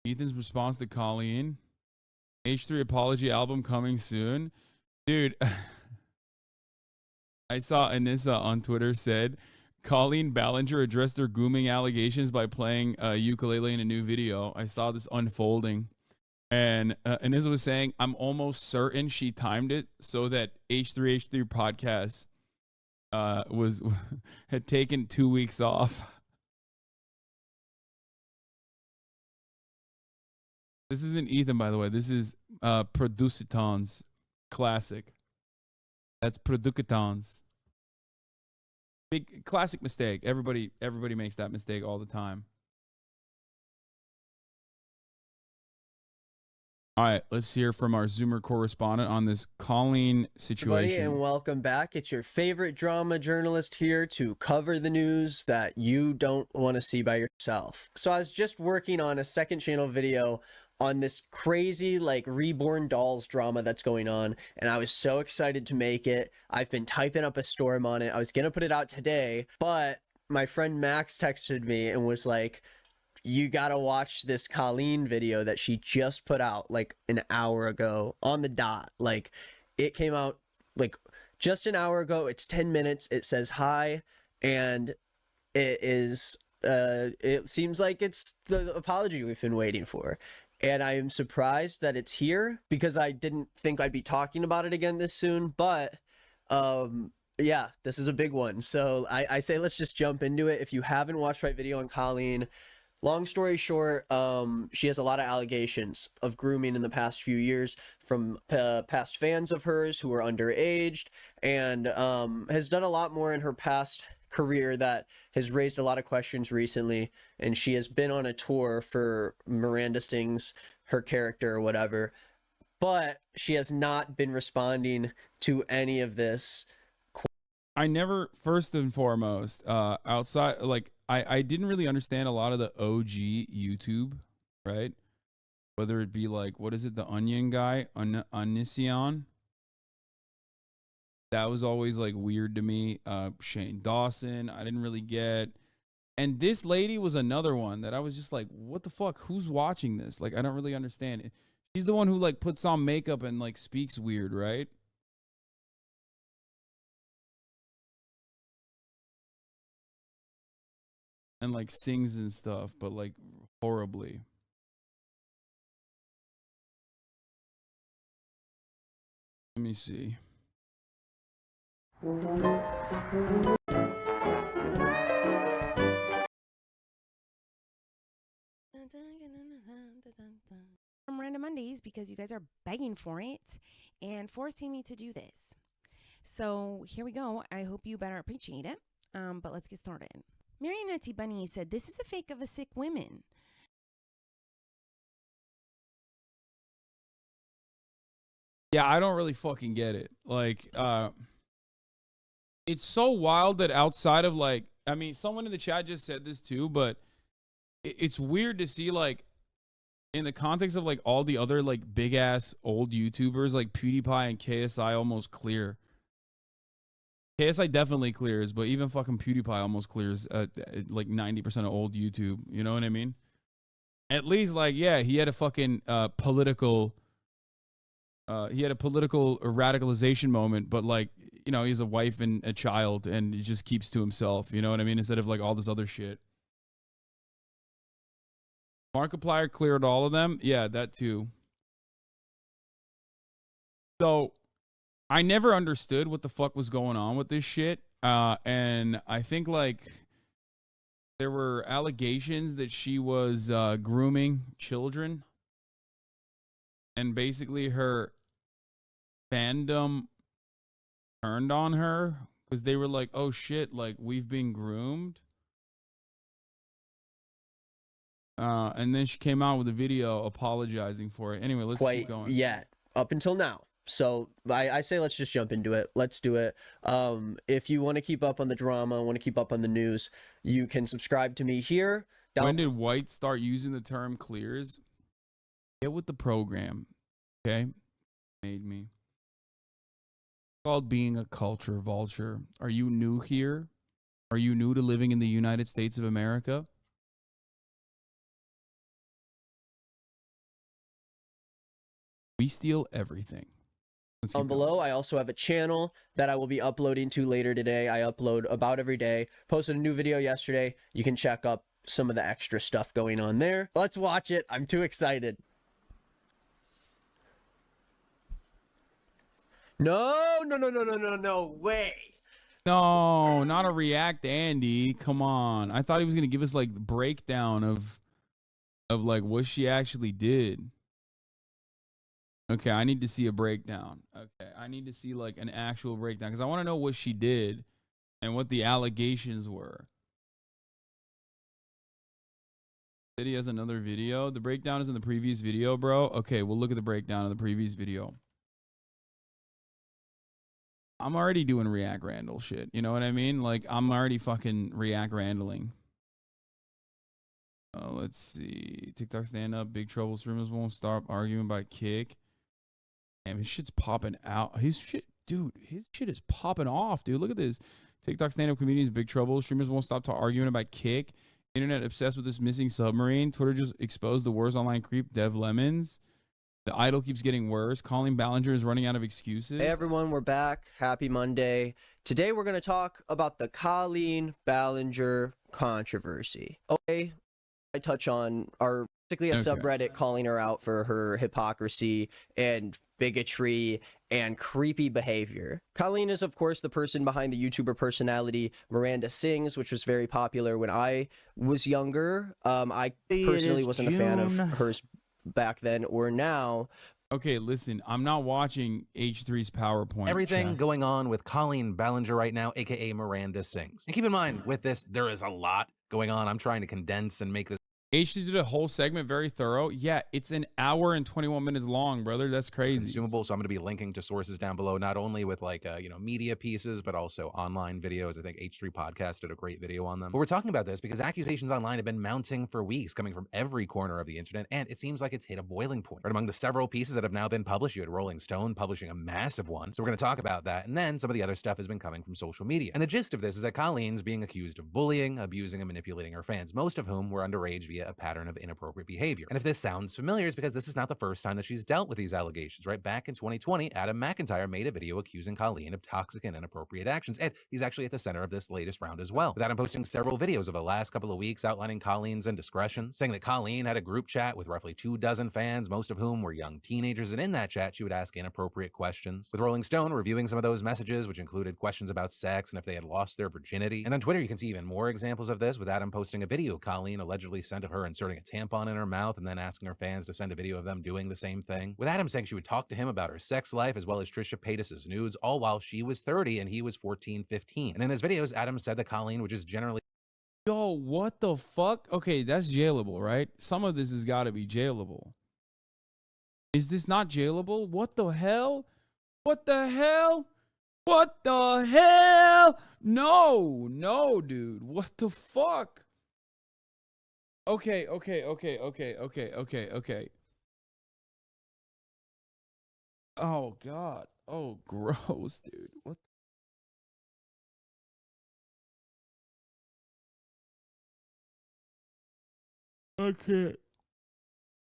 Ethan's response to Colleen. H3 apology album coming soon. Dude, I saw Anissa on Twitter said Colleen Ballinger addressed her grooming allegations by playing ukulele in a new video. I saw this unfolding. And Anissa was saying, I'm almost certain she timed it so that H3H3 podcast had taken 2 weeks off. This isn't Ethan, by the way. This is Producitons classic. That's Producitons. Big classic mistake. Everybody makes that mistake all the time. All right, let's hear from our Zoomer correspondent on this Colleen situation. Everybody, and welcome back. It's your favorite drama journalist here to cover the news that you don't want to see by yourself. So I was just working on a second channel video on this crazy like reborn dolls drama that's going on, and I was so excited to make it. I've been typing up a storm on it. I was gonna put it out today, but my friend Max texted me and was like, you gotta watch this Colleen video that she just put out like an hour ago on the dot. Like, it came out like just an hour ago. It's 10 minutes. It says hi, and it is it seems like it's the apology we've been waiting for. And I am surprised that it's here because I didn't think I'd be talking about it again this soon. But yeah, this is a big one. So I say let's just jump into it. If you haven't watched my video on Colleen, long story short, she has a lot of allegations of grooming in the past few years from past fans of hers who are underaged, and has done a lot more in her past career that has raised a lot of questions recently. And she has been on a tour for Miranda Sings her character or whatever, but she has not been responding to any of this. I never, first and foremost, outside, like, I didn't really understand a lot of the OG YouTube, right? Whether it be like, what is it, the Onion guy, Onision? That was always like weird to me. Shane Dawson, I didn't really get. And this lady was another one that I was just like, what the fuck? Who's watching this? Like, I don't really understand it. She's the one who like puts on makeup and like speaks weird, right? And like sings and stuff, but like horribly. Let me see. Miranda Mondays, because you guys are begging for it and forcing me to do this. So here we go. I hope you better appreciate it. But let's get started. Miranda Bunny said, "This is a fake of a sick woman." Yeah, I don't really fucking get it. Like, it's so wild that outside of like, I mean, someone in the chat just said this too, but it's weird to see like, in the context of like all the other like big ass old YouTubers like PewDiePie and KSI almost clear. KSI definitely clears, but even fucking PewDiePie almost clears like 90% of old YouTube. You know what I mean? At least like, yeah, he had a fucking political radicalization moment, but like, you know, he's a wife and a child and he just keeps to himself. You know what I mean? Instead of like all this other shit. Markiplier cleared all of them. Yeah, that too. So I never understood what the fuck was going on with this shit. And I think like there were allegations that she was grooming children. And basically her fandom turned on her because they were like, oh shit, like we've been groomed. And then she came out with a video apologizing for it. Anyway, let's keep going. Yet, up until now. So I say let's just jump into it. Let's do it. If you want to keep up on the drama, want to keep up on the news, you can subscribe to me here. When did White start using the term clears? Get with the program. Okay? Made me. It's called being a culture vulture. Are you new here? Are you new to living in the United States of America? We steal everything. Let's keep Down going. below, I also have a channel that I will be uploading to later today. I upload about every day. Posted a new video yesterday. You can check up some of the extra stuff going on there. Let's watch it. I'm too excited. No way. No, not a react Andy. Come on. I thought he was going to give us like the breakdown of like what she actually did. Okay, I need to see a breakdown. Okay, I need to see like an actual breakdown because I want to know what she did and what the allegations were. He has another video. The breakdown is in the previous video, bro. Okay, we'll look at the breakdown of the previous video. I'm already doing React Randall shit. You know what I mean? Like, I'm already fucking React Randalling. Let's see. TikTok stand up. Big trouble. Streamers won't stop arguing by Keke. Damn, his shit's popping out. His shit, dude, his shit is popping off, dude. Look at this. TikTok stand up comedians, big trouble. Streamers won't stop arguing about Keke. Internet obsessed with this missing submarine. Twitter just exposed the worst online creep, Dev Lemons. The idol keeps getting worse. Colleen Ballinger is running out of excuses. Hey everyone, we're back. Happy Monday. Today we're going to talk about the Colleen Ballinger controversy. Okay, I touch on our basically a subreddit calling her out for her hypocrisy and bigotry and creepy behavior. Colleen is of course the person behind the YouTuber personality Miranda Sings, which was very popular when I was younger. I personally wasn't a fan of hers back then or now. Okay, listen, I'm not watching H3's PowerPoint. Everything going on with Colleen Ballinger right now, aka Miranda Sings. And keep in mind, with this, there is a lot going on. I'm trying to condense and make this. H3 did a whole segment, very thorough. Yeah, it's an hour and 21 minutes long, brother. That's crazy. Consumable, so I'm going to be linking to sources down below, not only with like, media pieces, but also online videos. I think H3 Podcast did a great video on them. But we're talking about this because accusations online have been mounting for weeks, coming from every corner of the internet, and it seems like it's hit a boiling point. Right among the several pieces that have now been published, you had Rolling Stone publishing a massive one. So we're going to talk about that, and then some of the other stuff has been coming from social media. And the gist of this is that Colleen's being accused of bullying, abusing, and manipulating her fans, most of whom were underage via a pattern of inappropriate behavior. And if this sounds familiar, it's because this is not the first time that she's dealt with these allegations, right? Back in 2020, Adam McIntyre made a video accusing Colleen of toxic and inappropriate actions, and he's actually at the center of this latest round as well. With Adam posting several videos over the last couple of weeks outlining Colleen's indiscretion, saying that Colleen had a group chat with roughly 24 fans, most of whom were young teenagers, and in that chat, she would ask inappropriate questions. With Rolling Stone reviewing some of those messages, which included questions about sex and if they had lost their virginity. And on Twitter, you can see even more examples of this, with Adam posting a video Colleen allegedly sent of her inserting a tampon in her mouth and then asking her fans to send a video of them doing the same thing. With Adam saying she would talk to him about her sex life as well as Trisha Paytas's nudes, all while she was 30 and he was 14, 15. And in his videos, Adam said that Colleen would just generally... Yo, what the fuck? Okay, that's jailable, right? Some of this has got to be jailable. Is this not jailable? What the hell? What the hell? What the hell? No, dude. What the fuck? Okay. Oh, God. Oh, gross, dude. What? Okay.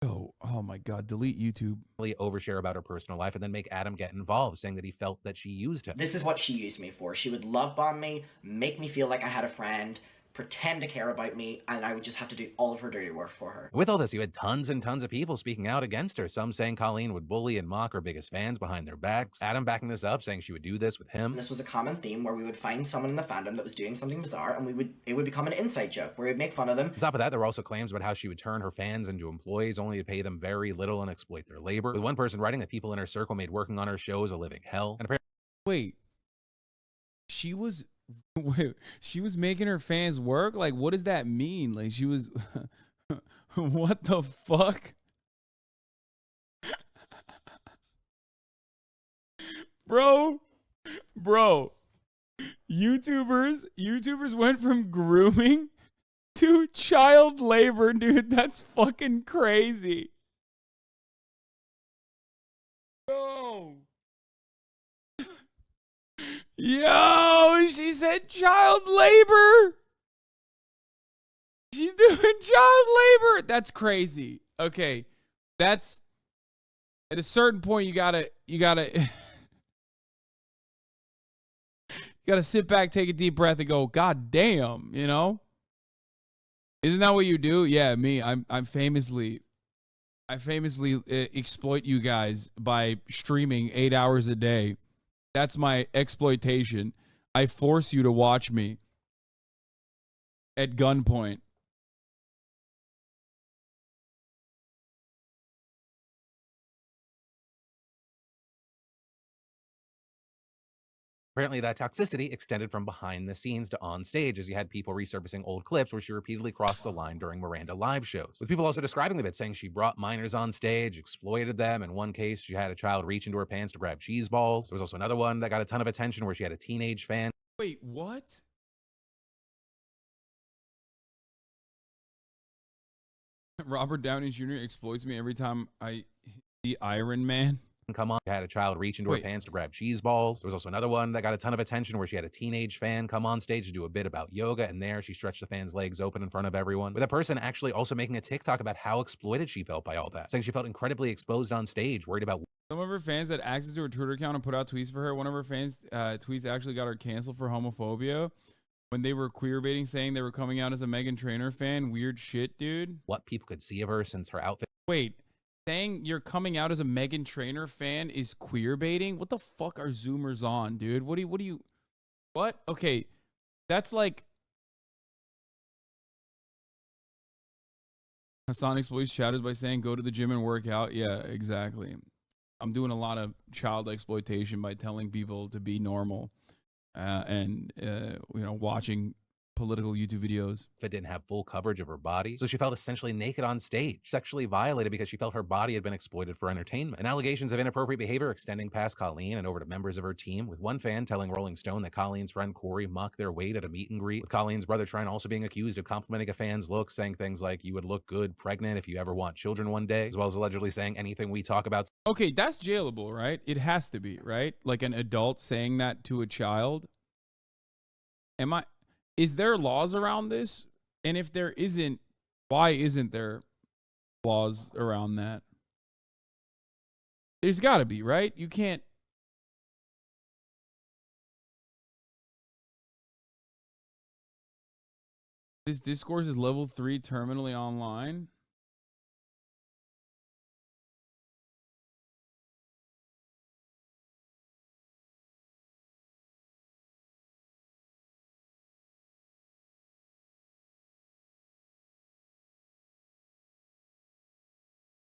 Oh my God. Delete YouTube. overshare about her personal life and then make Adam get involved, saying that he felt that she used him. This is what she used me for. She would love bomb me, make me feel like I had a friend, pretend to care about me, and I would just have to do all of her dirty work for her. With all this, you had tons and tons of people speaking out against her, some saying Colleen would bully and mock her biggest fans behind their backs, Adam backing this up, saying she would do this with him. And this was a common theme where we would find someone in the fandom that was doing something bizarre, and it would become an inside joke where we'd make fun of them. On top of that, there were also claims about how she would turn her fans into employees only to pay them very little and exploit their labor, with one person writing that people in her circle made working on her shows a living hell. And apparently, wait, she was making her fans work? Like, what does that mean? Like, she was what the fuck? bro YouTubers went from grooming to child labor, dude. That's fucking crazy. No. Yo, she said child labor. She's doing child labor. That's crazy. Okay, that's, At a certain point, you gotta you gotta sit back, take a deep breath, and go, God damn, you know? Isn't that what you do? Yeah, me. I famously exploit you guys by streaming 8 hours a day. That's my exploitation. I force you to watch me at gunpoint. Apparently, that toxicity extended from behind the scenes to on stage, as you had people resurfacing old clips where she repeatedly crossed the line during Miranda live shows. With people also describing the bit, saying she brought minors on stage, exploited them. In one case, she had a child reach into her pants to grab cheese balls. There was also another one that got a ton of attention where she had a teenage fan. Wait, what? Robert Downey Jr. exploits me every time I see Iron Man. Come on, had a child reach into her pants to grab cheese balls. There was also another one that got a ton of attention where she had a teenage fan come on stage to do a bit about yoga, and there she stretched the fan's legs open in front of everyone, with a person actually also making a TikTok about how exploited she felt by all that, saying she felt incredibly exposed on stage, worried about some of her fans had access to her Twitter account and put out tweets for her. One of her fans' tweets actually got her canceled for homophobia when they were queer baiting, saying they were coming out as a Meghan Trainor fan. Weird shit, dude. What people could see of her since her outfit. Wait. Saying you're coming out as a Meghan Trainor fan is queer baiting? What the fuck are Zoomers on, dude? What? Okay, that's like Hasanabi's voice shatters by saying go to the gym and work out. Yeah, exactly. I'm doing a lot of child exploitation by telling people to be normal and watching political YouTube videos. It didn't have full coverage of her body, so she felt essentially naked on stage, sexually violated because she felt her body had been exploited for entertainment. And allegations of inappropriate behavior extending past Colleen and over to members of her team, with one fan telling Rolling Stone that Colleen's friend Corey mocked their weight at a meet and greet, with Colleen's brother Trent also being accused of complimenting a fan's look, saying things like, "You would look good pregnant if you ever want children one day," as well as allegedly saying anything we talk about. Okay, that's jailable, right? It has to be, right? Like an adult saying that to a child. Is there laws around this? And if there isn't, why isn't there laws around that? There's got to be, right? You can't. This discourse is level 3 terminally online.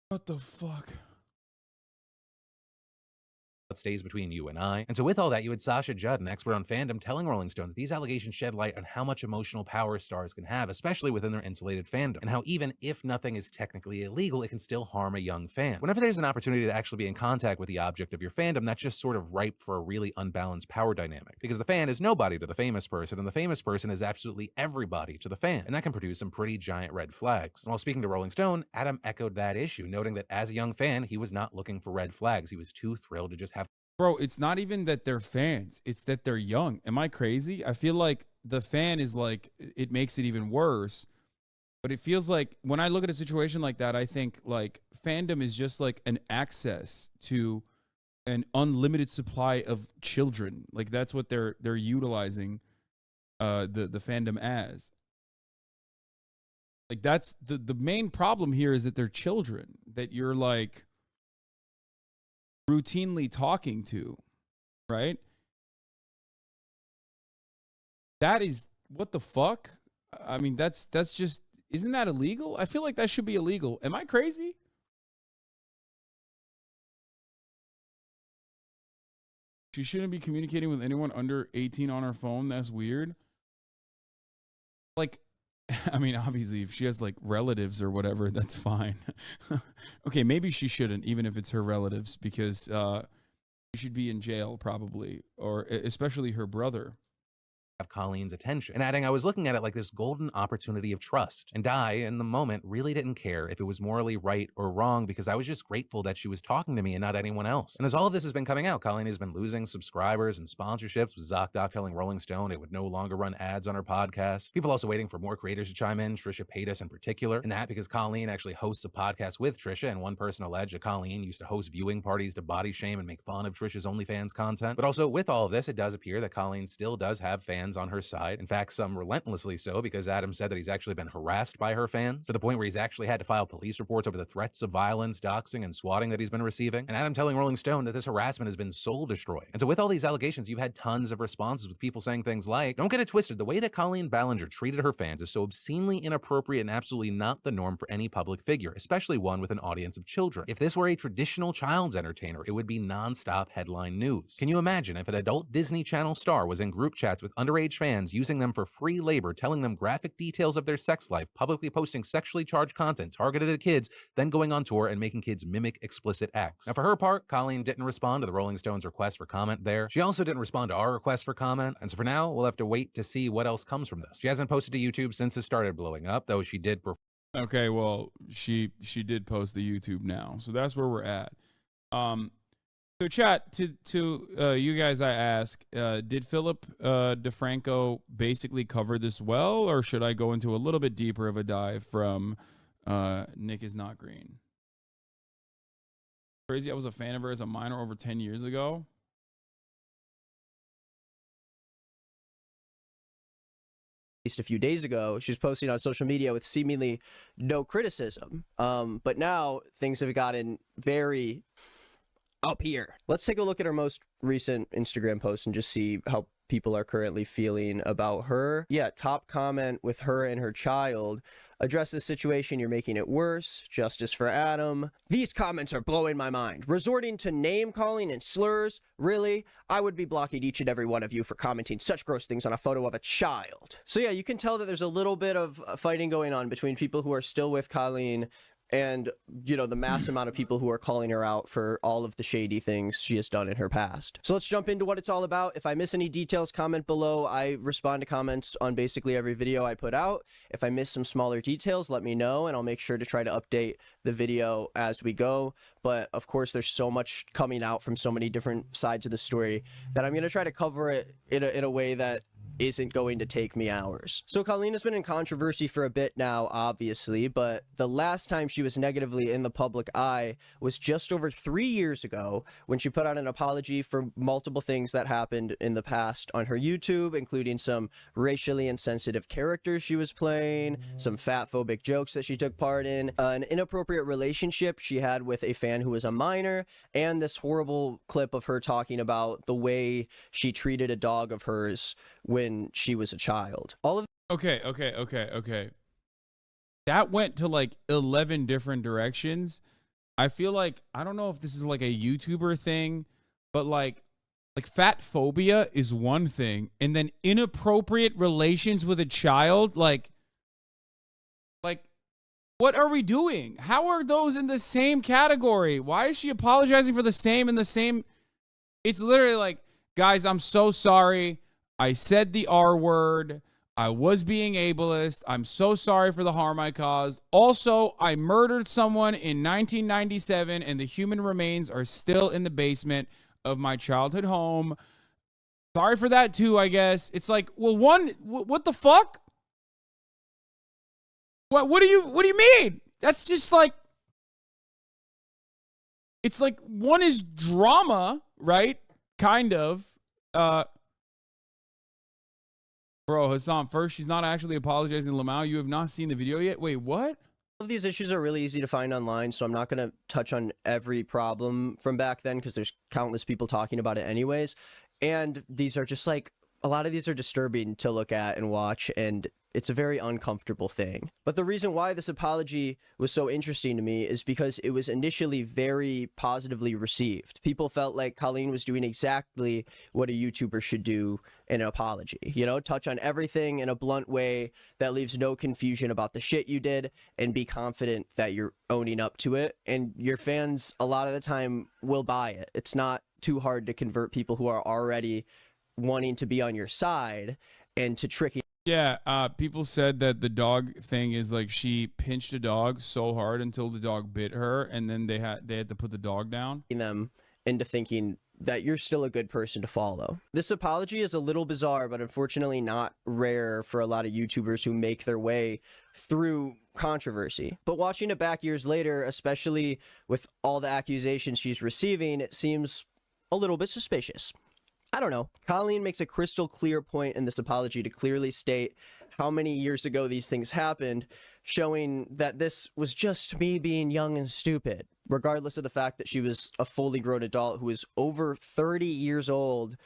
What the fuck? Stays between you and I. And so with all that, you had Sasha Judd, an expert on fandom, telling Rolling Stone that these allegations shed light on how much emotional power stars can have, especially within their insulated fandom, and how even if nothing is technically illegal, it can still harm a young fan. Whenever there's an opportunity to actually be in contact with the object of your fandom, that's just sort of ripe for a really unbalanced power dynamic, because the fan is nobody to the famous person, and the famous person is absolutely everybody to the fan, and that can produce some pretty giant red flags. And while speaking to Rolling Stone, Adam echoed that issue, noting that as a young fan, he was not looking for red flags. He was too thrilled to just have. Bro, it's not even that they're fans. It's that they're young. Am I crazy? I feel like the fan is like, it makes it even worse. But it feels like when I look at a situation like that, I think like fandom is just like an access to an unlimited supply of children. Like that's what they're utilizing the fandom as. Like that's the main problem here is that they're children that you're like routinely talking to, right? That is what the fuck? I mean, that's just, isn't that illegal? I feel like that should be illegal. Am I crazy? She shouldn't be communicating with anyone under 18 on her phone. That's weird. Like, I mean, obviously, if she has like relatives or whatever, that's fine. Okay, maybe she shouldn't, even if it's her relatives, because she should be in jail probably, or especially her brother. Colleen's attention, and adding, I was looking at it like this golden opportunity of trust, and I, in the moment, really didn't care if it was morally right or wrong because I was just grateful that she was talking to me and not anyone else. And as all of this has been coming out, Colleen has been losing subscribers and sponsorships, with ZocDoc telling Rolling Stone it would no longer run ads on her podcast. People also waiting for more creators to chime in, Trisha Paytas in particular, and that because Colleen actually hosts a podcast with Trisha, and one person alleged that Colleen used to host viewing parties to body shame and make fun of Trisha's OnlyFans content. But also, with all of this, it does appear that Colleen still does have fans on her side. In fact, some relentlessly so, because Adam said that he's actually been harassed by her fans to the point where he's actually had to file police reports over the threats of violence, doxing, and swatting that he's been receiving. And Adam telling Rolling Stone that this harassment has been soul destroying. And so with all these allegations, you've had tons of responses with people saying things like, don't get it twisted, the way that Colleen Ballinger treated her fans is so obscenely inappropriate and absolutely not the norm for any public figure, especially one with an audience of children. If this were a traditional child's entertainer, it would be non-stop headline news. Can you imagine if an adult Disney Channel star was in group chats with underage fans, using them for free labor, telling them graphic details of their sex life, publicly posting sexually charged content targeted at kids, then going on tour and making kids mimic explicit acts? Now, for her part, Colleen didn't respond to the Rolling Stones' request for comment there. She also didn't respond to our request for comment, and so for now, we'll have to wait to see what else comes from this. She hasn't posted to YouTube since it started blowing up, though she did Okay, well, she did post the YouTube now, so that's where we're at. So chat, to you guys, I ask, did Philip DeFranco basically cover this well, or should I go into a little bit deeper of a dive from Nick is Not Green? Crazy, I was a fan of her as a minor over 10 years ago. Least a few days ago, she was posting on social media with seemingly no criticism. But now things have gotten very up here. Let's take a look at her most recent Instagram post and just see how people are currently feeling about her. Yeah, top comment with her and her child. Address this situation, you're making it worse. Justice for Adam. These comments are blowing my mind. Resorting to name calling and slurs. Really? I would be blocking each and every one of you for commenting such gross things on a photo of a child. So yeah, you can tell that there's a little bit of fighting going on between people who are still with Colleen and, you know, the mass amount of people who are calling her out for all of the shady things she has done in her past. So let's jump into what it's all about. If I miss any details, comment below. I respond to comments on basically every video I put out. If I miss some smaller details, let me know, and I'll make sure to try to update the video as we go. But of course, there's so much coming out from so many different sides of the story that I'm going to try to cover it in a way that isn't going to take me hours. So Colleen has been in controversy for a bit now, obviously, but the last time she was negatively in the public eye was just over 3 years ago when she put out an apology for multiple things that happened in the past on her YouTube, including some racially insensitive characters she was playing, some fat-phobic jokes that she took part in, an inappropriate relationship she had with a fan who was a minor, and this horrible clip of her talking about the way she treated a dog of hers when she was a child. All of Okay. That went to like 11 different directions. I feel like, I don't know if this is like a YouTuber thing, but like fat phobia is one thing, and then inappropriate relations with a child, like what are we doing? How are those in the same category? Why is she apologizing for the same and the same? It's literally like, guys, I'm so sorry. I said the R word. I was being ableist. I'm so sorry for the harm I caused. Also, I murdered someone in 1997, and the human remains are still in the basement of my childhood home. Sorry for that too, I guess. It's like, well, what the fuck? What do you mean? That's just like, it's like one is drama, right? Kind of. Bro, Hassan, first, she's not actually apologizing to Lamau. You have not seen the video yet? Wait, what? of these issues are really easy to find online, so I'm not going to touch on every problem from back then because there's countless people talking about it anyways. And these are just like, a lot of these are disturbing to look at and watch, and it's a very uncomfortable thing. But the reason why this apology was so interesting to me is because it was initially very positively received. People felt like Colleen was doing exactly what a YouTuber should do in an apology. You know, touch on everything in a blunt way that leaves no confusion about the shit you did and be confident that you're owning up to it. And your fans, a lot of the time, will buy it. It's not too hard to convert people who are already wanting to be on your side into tricking. Yeah, people said that the dog thing is like she pinched a dog so hard until the dog bit her, and then they had to put the dog down. Them into thinking that you're still a good person to follow. This apology is a little bizarre, but unfortunately not rare for a lot of YouTubers who make their way through controversy. But watching it back years later, especially with all the accusations she's receiving, it seems a little bit suspicious. I don't know. Colleen makes a crystal clear point in this apology to clearly state how many years ago these things happened, showing that this was just me being young and stupid, regardless of the fact that she was a fully grown adult who was over 30 years old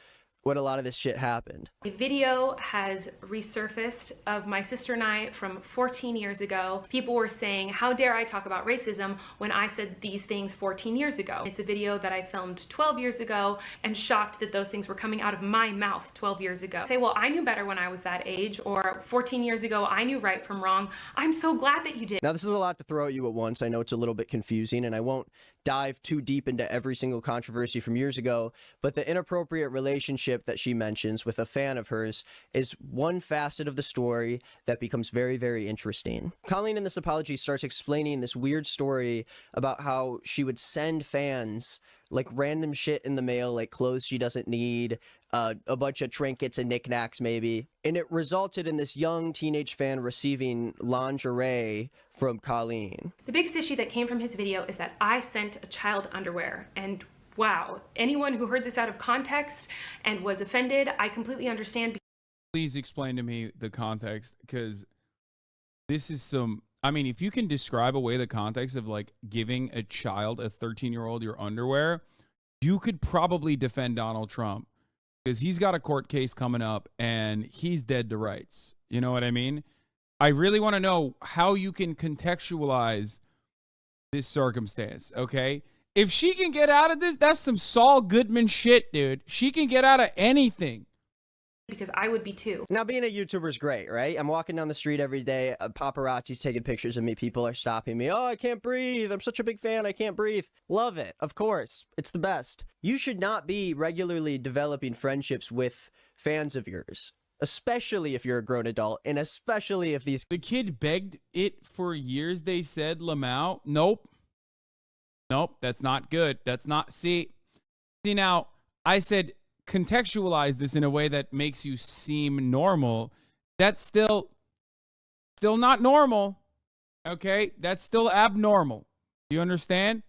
when a lot of this shit happened. A video has resurfaced of my sister and I from 14 years ago. People were saying, how dare I talk about racism when I said these things 14 years ago? It's a video that I filmed 12 years ago and shocked that those things were coming out of my mouth 12 years ago. Say, well, I knew better when I was that age, or 14 years ago, I knew right from wrong. I'm so glad that you did. Now, this is a lot to throw at you at once. I know it's a little bit confusing, and I won't dive too deep into every single controversy from years ago, but the inappropriate relationship that she mentions with a fan of hers is one facet of the story that becomes very, very interesting. Colleen in this apology starts explaining this weird story about how she would send fans like random shit in the mail, like clothes she doesn't need, a bunch of trinkets and knickknacks maybe, and it resulted in this young teenage fan receiving lingerie from Colleen. The biggest issue that came from his video is that I sent a child underwear, and wow, anyone who heard this out of context and was offended, I completely understand. Please explain to me the context, because this is some, I mean, if you can describe away the context of like giving a child, a 13-year-old, your underwear, you could probably defend Donald Trump, because he's got a court case coming up and he's dead to rights. You know what I mean? I really want to know how you can contextualize this circumstance, okay? If she can get out of this, that's some Saul Goodman shit, dude. She can get out of anything. Because I would be too. Now, being a YouTuber is great, right? I'm walking down the street every day. Paparazzi's taking pictures of me. People are stopping me. Oh, I can't breathe. I'm such a big fan. I can't breathe. Love it. Of course. It's the best. You should not be regularly developing friendships with fans of yours, especially if you're a grown adult, and especially if these... The kid begged it for years, they said, Lamau. Nope. Nope, that's not good. That's not... See, now, I said... contextualize this in a way that makes you seem normal. That's still not normal. Okay, that's still abnormal. Do you understand?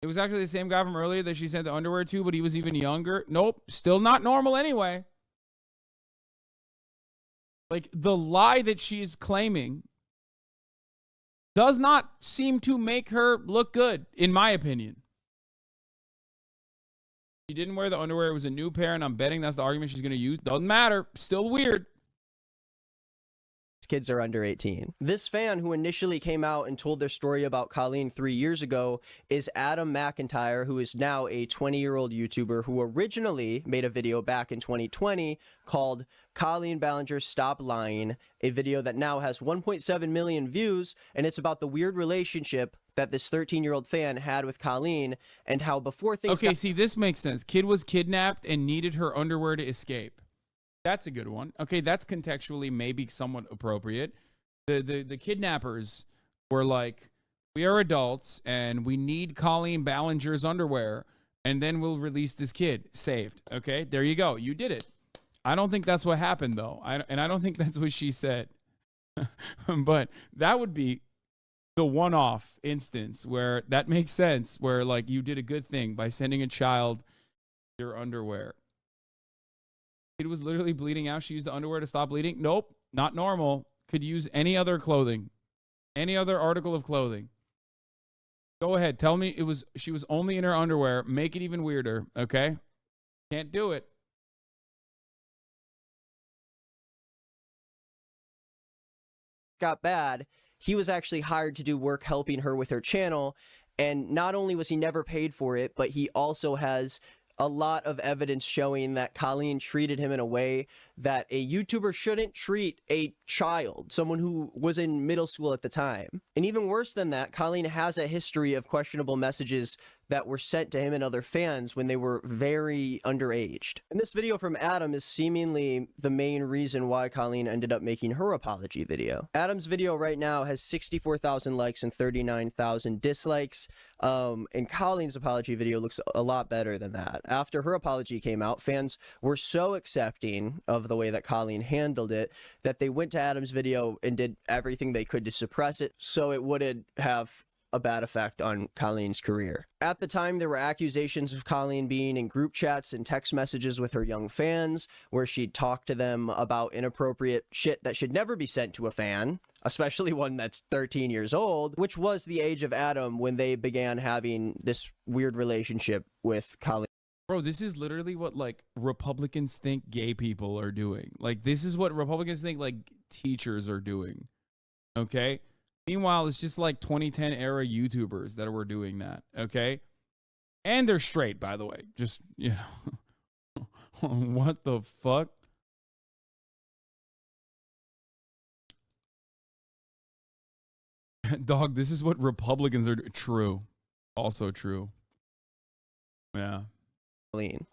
It was actually the same guy from earlier that she sent the underwear to, but he was even younger. Nope, still not normal anyway. Like, the lie that she is claiming does not seem to make her look good, in my opinion. She didn't wear the underwear. It was a new pair, and I'm betting that's the argument she's going to use. Doesn't matter. Still weird. Kids are under 18. This fan who initially came out and told their story about Colleen 3 years ago is Adam McIntyre, who is now a 20-year-old YouTuber who originally made a video back in 2020 called Colleen Ballinger Stop Lying, a video that now has 1.7 million views, and it's about the weird relationship that this 13-year-old fan had with Colleen and how before things Okay, see, this makes sense. Kid was kidnapped and needed her underwear to escape. That's a good one. Okay, that's contextually maybe somewhat appropriate. The kidnappers were like, we are adults and we need Colleen Ballinger's underwear, and then we'll release this kid. Saved. Okay, there you go. You did it. I don't think that's what happened, though. And I don't think that's what she said. But that would be the one-off instance where that makes sense, where like you did a good thing by sending a child your underwear. It was literally bleeding out. She used the underwear to stop bleeding. Nope, not normal. Could use any other clothing, any other article of clothing. Go ahead. Tell me she was only in her underwear. Make it even weirder, okay? Can't do it. got bad, he was actually hired to do work helping her with her channel. And not only was he never paid for it, but he also has a lot of evidence showing that Colleen treated him in a way that a YouTuber shouldn't treat a child, someone who was in middle school at the time. And even worse than that, Colleen has a history of questionable messages that were sent to him and other fans when they were very underaged. And this video from Adam is seemingly the main reason why Colleen ended up making her apology video. Adam's video right now has 64,000 likes and 39,000 dislikes. And Colleen's apology video looks a lot better than that. After her apology came out, fans were so accepting of the way that Colleen handled it that they went to Adam's video and did everything they could to suppress it so it wouldn't have a bad effect on Colleen's career. At the time, there were accusations of Colleen being in group chats and text messages with her young fans, where she'd talk to them about inappropriate shit that should never be sent to a fan, especially one that's 13 years old, which was the age of Adam when they began having this weird relationship with Colleen. Bro, this is literally what like Republicans think gay people are doing. Like, this is what Republicans think like teachers are doing. Okay? Meanwhile, it's just like 2010 era YouTubers that were doing that. Okay? And they're straight, by the way. Just, you know. What the fuck? Dog, this is what Republicans are true. Also true. Yeah.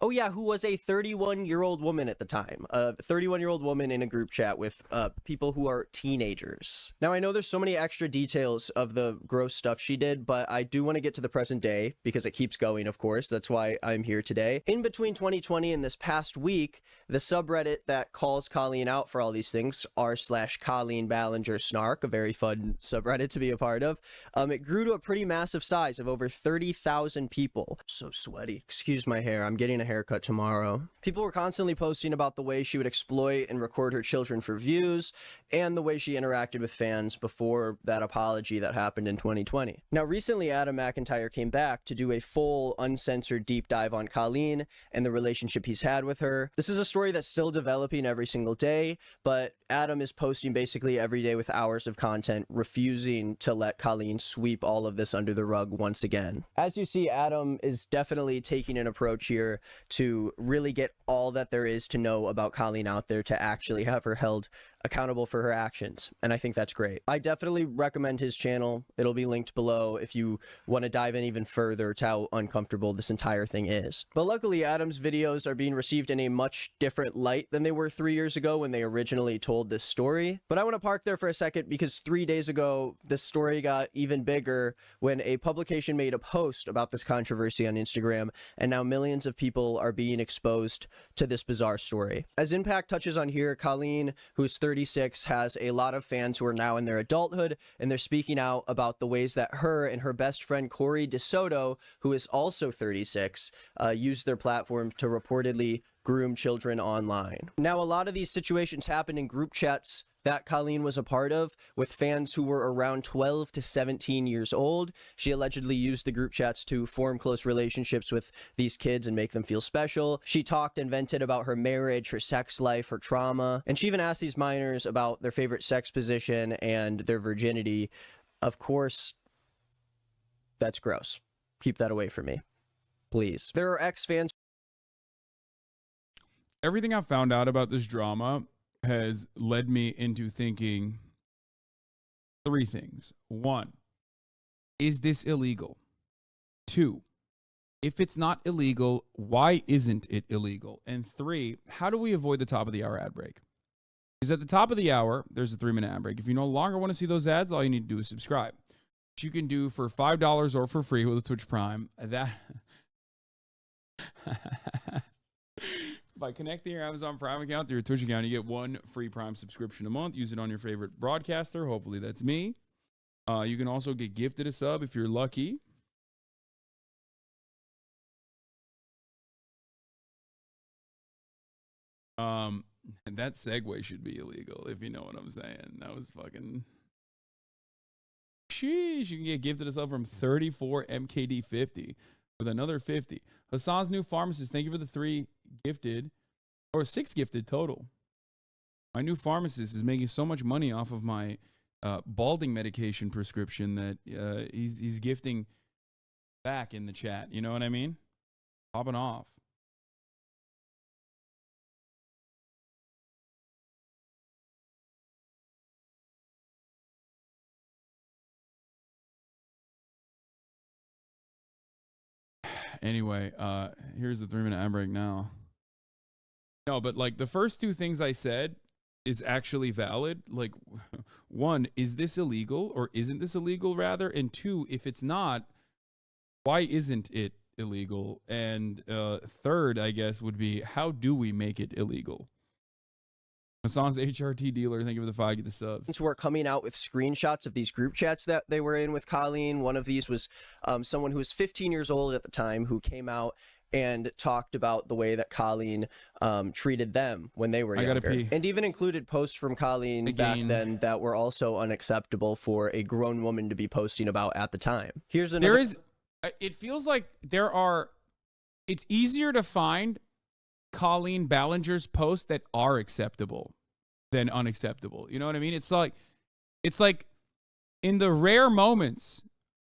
Oh yeah, who was a 31-year-old woman at the time. A 31-year-old woman in a group chat with people who are teenagers. Now, I know there's so many extra details of the gross stuff she did, but I do want to get to the present day because it keeps going, of course. That's why I'm here today. In between 2020 and this past week, the subreddit that calls Colleen out for all these things, r/Colleen Ballinger Snark, a very fun subreddit to be a part of, it grew to a pretty massive size of over 30,000 people. So sweaty. Excuse my hair. I'm getting a haircut tomorrow. People were constantly posting about the way she would exploit and record her children for views and the way she interacted with fans before that apology that happened in 2020. Now, recently, Adam McIntyre came back to do a full, uncensored deep dive on Colleen and the relationship he's had with her. This is a story that's still developing every single day, but Adam is posting basically every day with hours of content, refusing to let Colleen sweep all of this under the rug once again. As you see, Adam is definitely taking an approach here to really get all that there is to know about Colleen out there to actually have her held accountable for her actions, and I think that's great. I definitely recommend his channel. It'll be linked below if you want to dive in even further to how uncomfortable this entire thing is. But luckily, Adam's videos are being received in a much different light than they were 3 years ago when they originally told this story. But I want to park there for a second because 3 days ago, this story got even bigger when a publication made a post about this controversy on Instagram, and now millions of people are being exposed to this bizarre story. As Impact touches on here, Colleen, who's 36, has a lot of fans who are now in their adulthood, and they're speaking out about the ways that her and her best friend Corey DeSoto, who is also 36, used their platform to reportedly groom children online. Now, a lot of these situations happen in group chats that Colleen was a part of with fans who were around 12 to 17 years old. She allegedly used the group chats to form close relationships with these kids and make them feel special. She talked and vented about her marriage, her sex life, her trauma, and she even asked these minors about their favorite sex position and their virginity. Of course, that's gross. Keep that away from me, please. There are ex-fans. Everything I found out about this drama has led me into thinking three things. One, is this illegal? Two, if it's not illegal, why isn't it illegal? And three, how do we avoid the top of the hour ad break? Because at the top of the hour, there's a 3-minute ad break. If you no longer want to see those ads, all you need to do is subscribe. Which you can do for $5 or for free with a Twitch Prime. That by connecting your Amazon Prime account to your Twitch account, you get 1 free Prime subscription a month. Use it on your favorite broadcaster. Hopefully that's me. You can also get gifted a sub if you're lucky. That segue should be illegal, if you know what I'm saying. That was fucking... Sheesh, you can get gifted a sub from 34 MKD50 with another 50. Hassan's new pharmacist, thank you for the 3 gifted, or 6 gifted total. My new pharmacist is making so much money off of my balding medication prescription that he's gifting back in the chat. You know what I mean? Popping off. Anyway, here's the 3-minute ad break now. No, but like the first two things I said is actually valid. Like, one, is this illegal or isn't this illegal rather? And two, if it's not, why isn't it illegal? And third, I guess, would be how do we make it illegal? Hassan's HRT dealer, thank you for the 5, get the subs. Were coming out with screenshots of these group chats that they were in with Colleen. One of these was someone who was 15 years old at the time who came out and talked about the way that Colleen treated them when they were younger. And even included posts from Colleen back then that were also unacceptable for a grown woman to be posting about at the time. Here's another. It feels like it's easier to find Colleen Ballinger's posts that are acceptable than unacceptable. You know what I mean? It's like in the rare moments,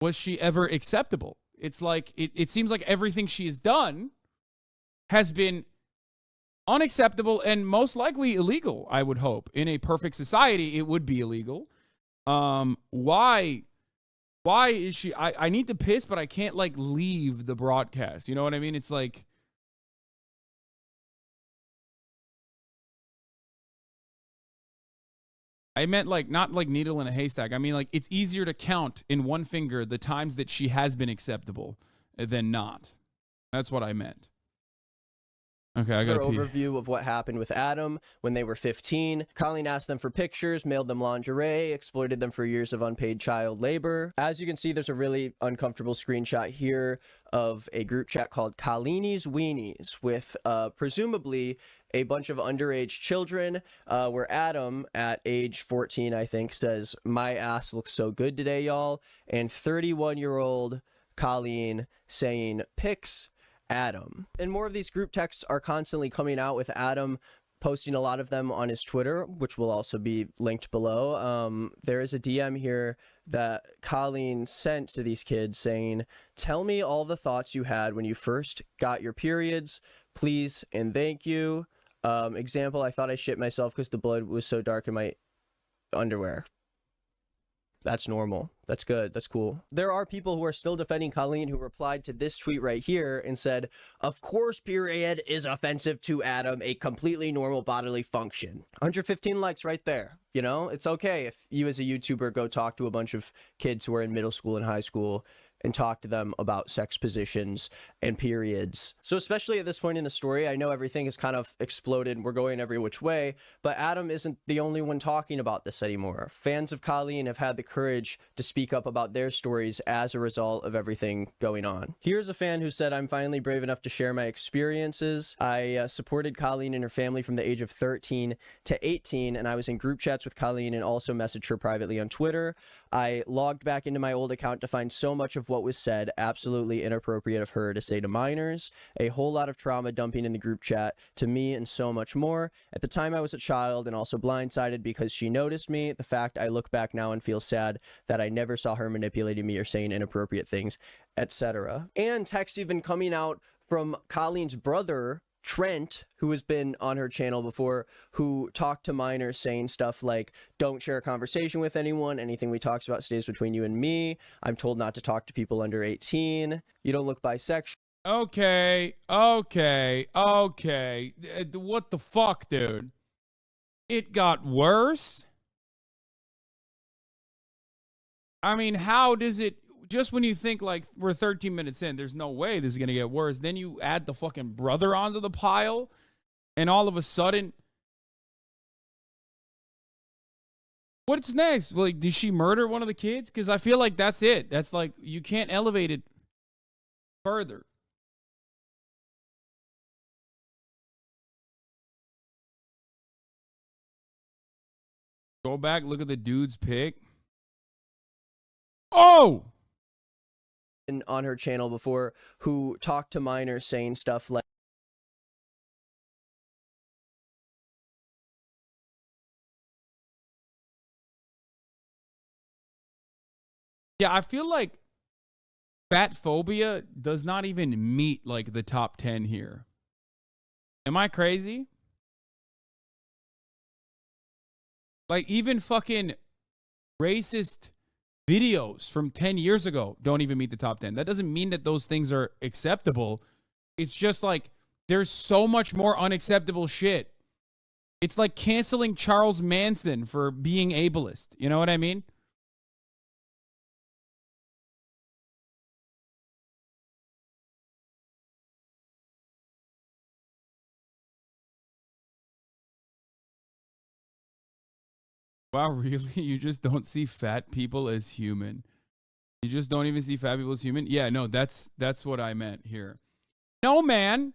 was she ever acceptable? It's like, it seems like everything she has done has been unacceptable and most likely illegal, I would hope. In a perfect society, it would be illegal. Why is she, I need to piss, but I can't like leave the broadcast. You know what I mean? It's like, I meant like not like needle in a haystack. I mean like it's easier to count in one finger the times that she has been acceptable than not. That's what I meant. Okay, I got an overview of what happened with Adam when they were 15. Colleen asked them for pictures, mailed them lingerie, exploited them for years of unpaid child labor. As you can see, there's a really uncomfortable screenshot here of a group chat called Colleen's Weenies with presumably a bunch of underage children, where Adam, at age 14, I think, says, "My ass looks so good today, y'all," and 31-year-old Colleen saying, "Pics, Adam." And more of these group texts are constantly coming out with Adam posting a lot of them on his Twitter, which will also be linked below. There is a DM here that Colleen sent to these kids saying, "Tell me all the thoughts you had when you first got your periods, please and thank you. Example, I thought I shit myself because the blood was so dark in my underwear." That's normal. That's good. That's cool. There are people who are still defending Colleen who replied to this tweet right here and said, "Of course, period is offensive to Adam, a completely normal bodily function." 115 likes right there. You know, it's okay if you as a YouTuber go talk to a bunch of kids who are in middle school and high school and talk to them about sex positions and periods. So especially at this point in the story, I know everything has kind of exploded. We're going every which way, but Adam isn't the only one talking about this anymore. Fans of Colleen have had the courage to speak up about their stories as a result of everything going on. Here's a fan who said, "I'm finally brave enough to share my experiences. I supported Colleen and her family from the age of 13 to 18, and I was in group chats with Colleen and also messaged her privately on Twitter. I logged back into my old account to find so much of what was said absolutely inappropriate of her to say to minors, a whole lot of trauma dumping in the group chat to me, and so much more. At the time I was a child and also blindsided because she noticed me. The fact I look back now and feel sad that I never saw her manipulating me or saying inappropriate things, etc." And text even coming out from Colleen's brother, Trent, who has been on her channel before, who talked to minors saying stuff like, "Don't share a conversation with anyone. Anything we talks about stays between you and me. I'm told not to talk to people under 18. You don't look bisexual." Okay. What the fuck, dude? It got worse? I mean, how does it... Just when you think, like, we're 13 minutes in, there's no way this is going to get worse. Then you add the fucking brother onto the pile, and all of a sudden... What's next? Like, did she murder one of the kids? Because I feel like that's it. That's like, you can't elevate it further. Go back, look at the dude's pic. Oh! On her channel before, who talked to minors saying stuff like, yeah, I feel like fat phobia does not even meet like the top 10 here. Am I crazy? Like even fucking racist videos from 10 years ago don't even meet the top 10. That doesn't mean that those things are acceptable. It's just like there's so much more unacceptable shit. It's like canceling Charles Manson for being ableist. You know what I mean? Wow, really? You just don't see fat people as human? You just don't even see fat people as human? Yeah, no, that's what I meant here. No, man.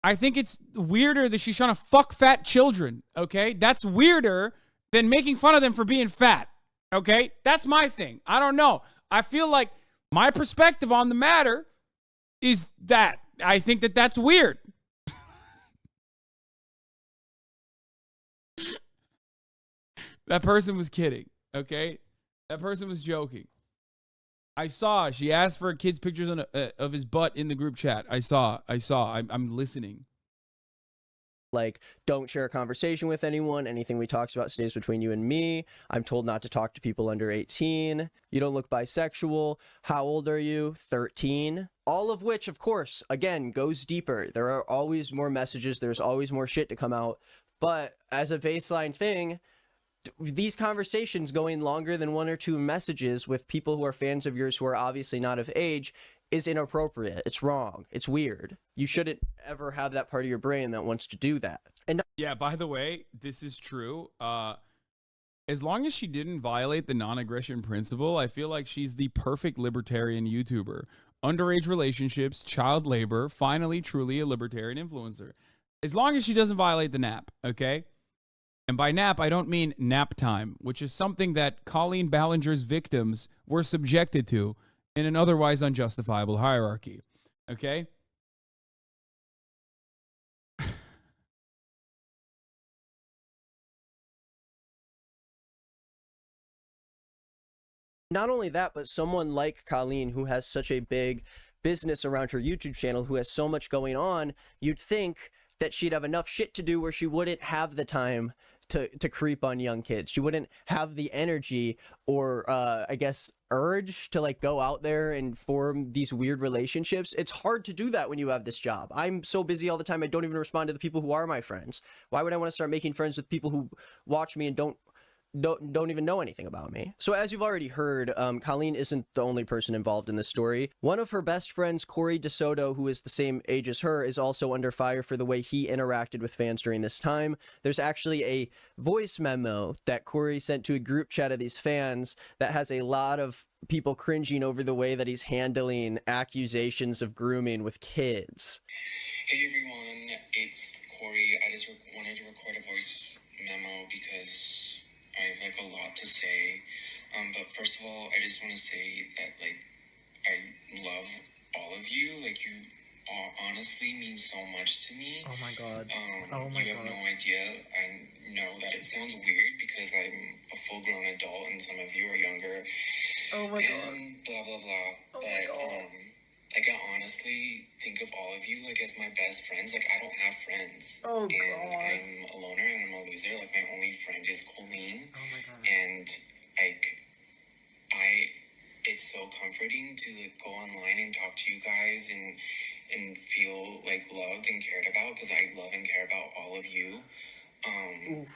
I think it's weirder that she's trying to fuck fat children, okay? That's weirder than making fun of them for being fat, okay? That's my thing. I don't know. I feel like my perspective on the matter is that I think that that's weird. That person was kidding, okay? That person was joking. I saw. She asked for a kid's pictures of his butt in the group chat. I saw. I'm listening. Like, don't share a conversation with anyone. Anything we talks about stays between you and me. I'm told not to talk to people under 18. You don't look bisexual. How old are you? 13. All of which, of course, again, goes deeper. There are always more messages. There's always more shit to come out. But as a baseline thing, these conversations going longer than 1 or 2 messages with people who are fans of yours who are obviously not of age is inappropriate. It's wrong. It's weird. You shouldn't ever have that part of your brain that wants to do that. And yeah, by the way, this is true. As long as she didn't violate the non-aggression principle, I feel like she's the perfect libertarian YouTuber. Underage relationships, child labor, finally truly a libertarian influencer. As long as she doesn't violate the NAP, okay? And by nap, I don't mean nap time, which is something that Colleen Ballinger's victims were subjected to in an otherwise unjustifiable hierarchy. Okay? not only that, but someone like Colleen, who has such a big business around her YouTube channel, who has so much going on, you'd think that she'd have enough shit to do where she wouldn't have the time to creep on young kids. She wouldn't have the energy or I guess urge to like go out there and form these weird relationships. It's hard to do that when you have this job. I'm so busy all the time, I don't even respond to the people who are my friends. Why would I want to start making friends with people who watch me and don't even know anything about me? So as you've already heard, Colleen isn't the only person involved in this story. One of her best friends, Corey DeSoto, who is the same age as her, is also under fire for the way he interacted with fans during this time. There's actually a voice memo that Corey sent to a group chat of these fans that has a lot of people cringing over the way that he's handling accusations of grooming with kids. Hey everyone, it's Corey. I just wanted to record a voice memo because I have like a lot to say, but first of all, I just want to say that like I love all of you. Like you all honestly mean so much to me. Oh my god. You have no idea. I know that it sounds weird because I'm a full-grown adult and some of you are younger. Oh my god. And blah blah blah. Like I honestly think of all of you like as my best friends. Like I don't have friends. Oh and god. I'm a loner and I'm a loser. Like my only friend is Colleen. Oh my god. And like it's so comforting to like go online and talk to you guys and feel like loved and cared about because I love and care about all of you. And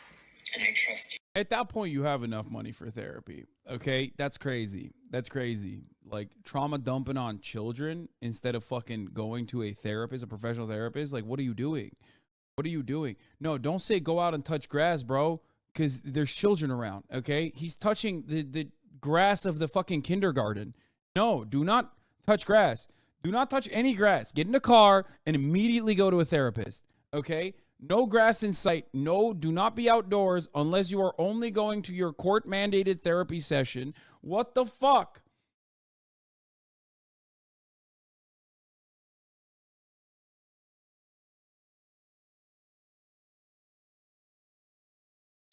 I trust you. At that point, you have enough money for therapy. Okay, that's crazy. That's crazy. Like trauma dumping on children instead of fucking going to a therapist, a professional therapist. Like, what are you doing? What are you doing? No, don't say go out and touch grass, bro, because there's children around. Okay, he's touching the grass of the fucking kindergarten. No, do not touch grass. Do not touch any grass. Get in a car and immediately go to a therapist. Okay. No grass in sight. No, do not be outdoors unless you are only going to your court-mandated therapy session. What the fuck?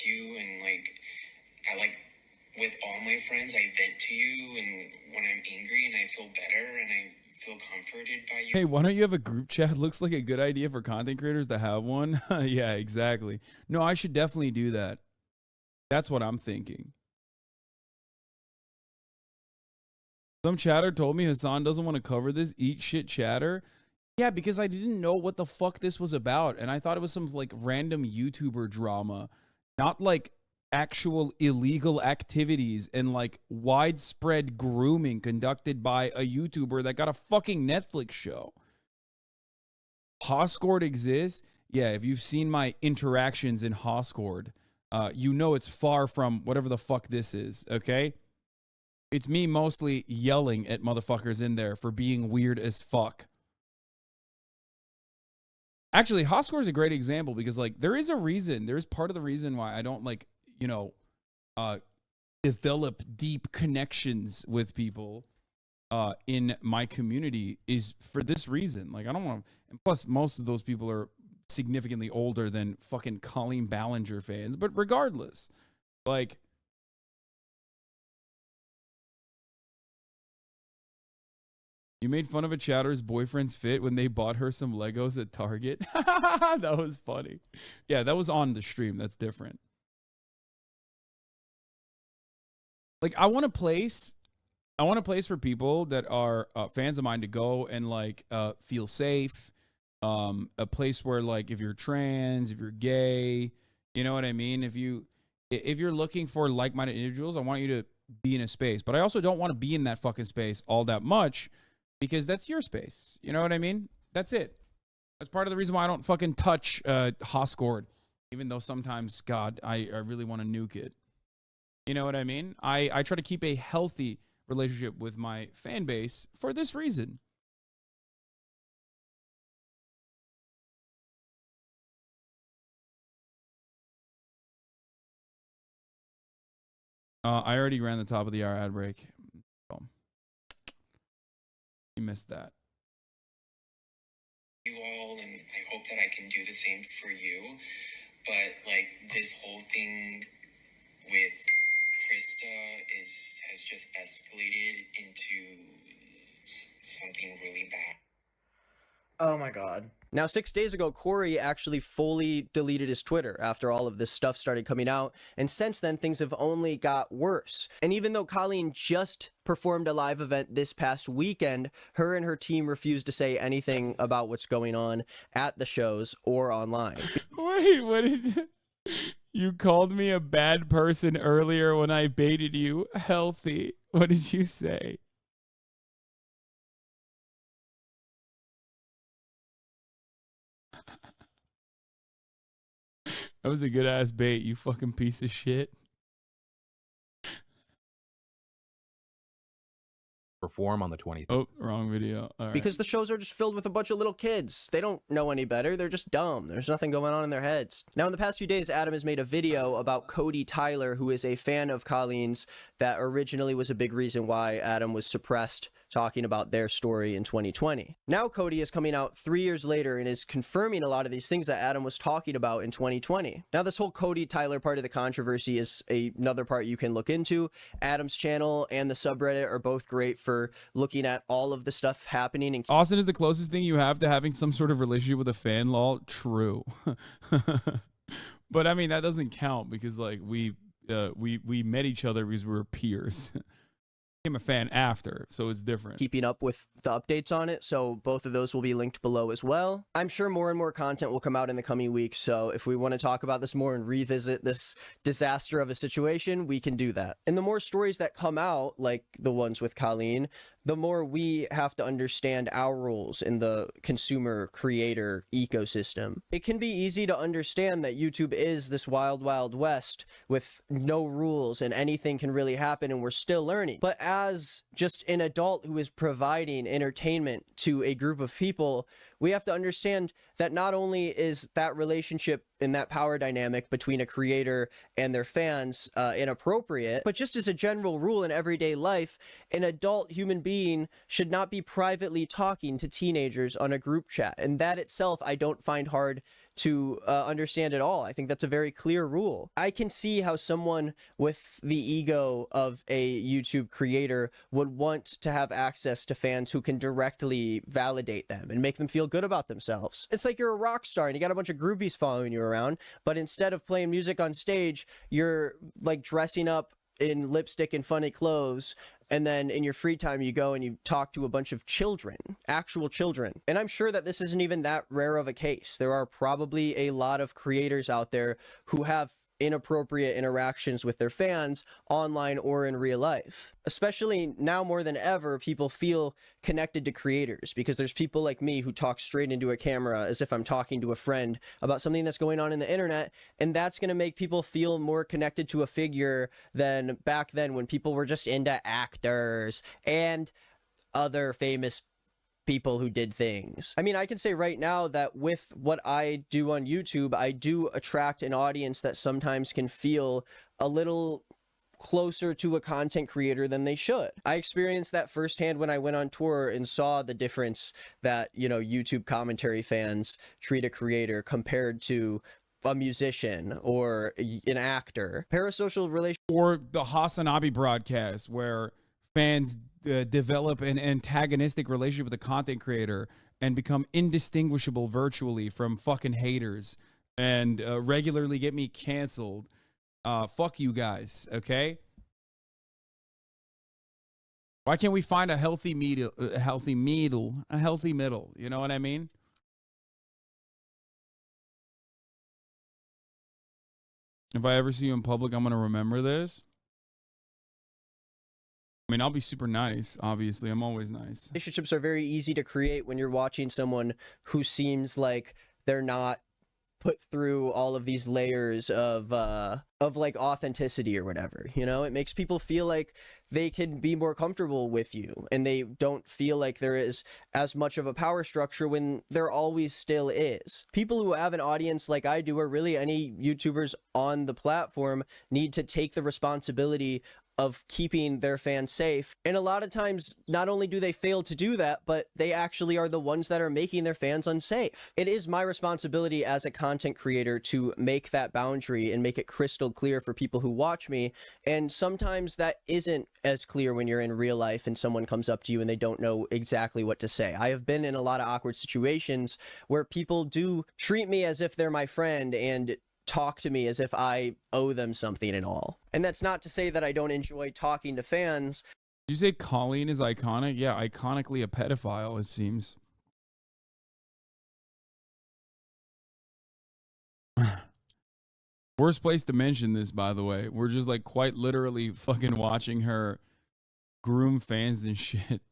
You and like I like with all my friends I vent to you and when I'm angry and I feel better and I feel comforted by you. Hey, why don't you have a group chat? Looks like a good idea for content creators to have one. Yeah, exactly. No, I should definitely do that. That's what I'm thinking. Some chatter told me Hassan doesn't want to cover this. Eat shit chatter. Yeah, because I didn't know what the fuck this was about. And I thought it was some like random YouTuber drama, not like actual illegal activities and like widespread grooming conducted by a YouTuber that got a fucking Netflix show. Hoscord exists. Yeah, if you've seen my interactions in Hoscord, you know it's far from whatever the fuck this is, okay? It's me mostly yelling at motherfuckers in there for being weird as fuck. Actually, Hoscore is a great example because, like, there is a reason. There's part of the reason why I don't, like, you know, develop deep connections with people in my community is for this reason. Like, I don't want to, and plus, most of those people are significantly older than fucking Colleen Ballinger fans. But regardless, like, you made fun of a chatter's boyfriend's fit when they bought her some Legos at Target. That was funny. Yeah, that was on the stream. That's different. Like, I want a place for people that are fans of mine to go and like feel safe. A place where, like, if you're trans, if you're gay, you know what I mean? If you're looking for like-minded individuals, I want you to be in a space. But I also don't want to be in that fucking space all that much, because that's your space. You know what I mean? That's it. That's part of the reason why I don't fucking touch Hoscord, even though sometimes, God, I really want to nuke it. You know what I mean? I try to keep a healthy relationship with my fan base for this reason. I already ran the top of the hour ad break. Oh. You missed that. You all, and I hope that I can do the same for you. But like, this whole thing with Krista has just escalated into something really bad. Oh my god. Now, 6 days ago, Corey actually fully deleted his Twitter after all of this stuff started coming out, and since then, things have only got worse. And even though Colleen just performed a live event this past weekend, her and her team refused to say anything about what's going on at the shows or online. Wait, what did you called me a bad person earlier when I baited you healthy? What did you say? That was a good ass bait, you fucking piece of shit. Perform on the 20th. Oh, wrong video. All right. Because the shows are just filled with a bunch of little kids. They don't know any better. They're just dumb. There's nothing going on in their heads. Now, in the past few days, Adam has made a video about Cody Tyler, who is a fan of Colleen's, that originally was a big reason why Adam was suppressed talking about their story in 2020. Now Cody is coming out 3 years later and is confirming a lot of these things that Adam was talking about in 2020. Now, this whole Cody Tyler part of the controversy is another part you can look into. Adam's channel and the subreddit are both great for looking at all of the stuff happening. And Austin is the closest thing you have to having some sort of relationship with a fan, lol. True. But I mean, that doesn't count because, like, we met each other because we were peers. Became a fan after, so it's different. Keeping up with the updates on it, so both of those will be linked below as well. I'm sure more and more content will come out in the coming weeks, so if we want to talk about this more and revisit this disaster of a situation, we can do that. And the more stories that come out, like the ones with Colleen, the more we have to understand our roles in the consumer creator ecosystem. It can be easy to understand that YouTube is this wild, wild west with no rules and anything can really happen and we're still learning. But as just an adult who is providing entertainment to a group of people, we have to understand that not only is that relationship and that power dynamic between a creator and their fans inappropriate, but just as a general rule in everyday life, an adult human being should not be privately talking to teenagers on a group chat. And that itself, I don't find hard to understand at all. I think that's a very clear rule. I can see how someone with the ego of a YouTube creator would want to have access to fans who can directly validate them and make them feel good about themselves. It's like you're a rock star and you got a bunch of groupies following you around, but instead of playing music on stage, you're like dressing up in lipstick and funny clothes, and then in your free time you go and you talk to a bunch of children, actual children. And I'm sure that this isn't even that rare of a case. There are probably a lot of creators out there who have inappropriate interactions with their fans online or in real life. Especially now more than ever, people feel connected to creators because there's people like me who talk straight into a camera as if I'm talking to a friend about something that's going on in the internet, and that's going to make people feel more connected to a figure than back then when people were just into actors and other famous people who did things. I mean, I can say right now that with what I do on YouTube, I do attract an audience that sometimes can feel a little closer to a content creator than they should. I experienced that firsthand when I went on tour and saw the difference that, you know, YouTube commentary fans treat a creator compared to a musician or an actor. Parasocial relation Or the Hasanabi broadcast where fans develop an antagonistic relationship with the content creator and become indistinguishable virtually from fucking haters and regularly get me canceled. Fuck you guys, okay? Why can't we find a healthy middle? A healthy middle. You know what I mean? If I ever see you in public, I'm gonna remember this. I mean, I'll be super nice, obviously. I'm always nice. Relationships are very easy to create when you're watching someone who seems like they're not put through all of these layers of like authenticity or whatever. You know, it makes people feel like they can be more comfortable with you and they don't feel like there is as much of a power structure when there always still is. People who have an audience like I do, or really any YouTubers on the platform, need to take the responsibility of keeping their fans safe. And a lot of times, not only do they fail to do that, but they actually are the ones that are making their fans unsafe. It is my responsibility as a content creator to make that boundary and make it crystal clear for people who watch me. And sometimes that isn't as clear when you're in real life and someone comes up to you and they don't know exactly what to say. I have been in a lot of awkward situations where people do treat me as if they're my friend and talk to me as if I owe them something and all. And that's not to say that I don't enjoy talking to fans. Did you say Colleen is iconic? Yeah, iconically a pedophile, it seems. Worst place to mention this, by the way. We're just like quite literally fucking watching her groom fans and shit.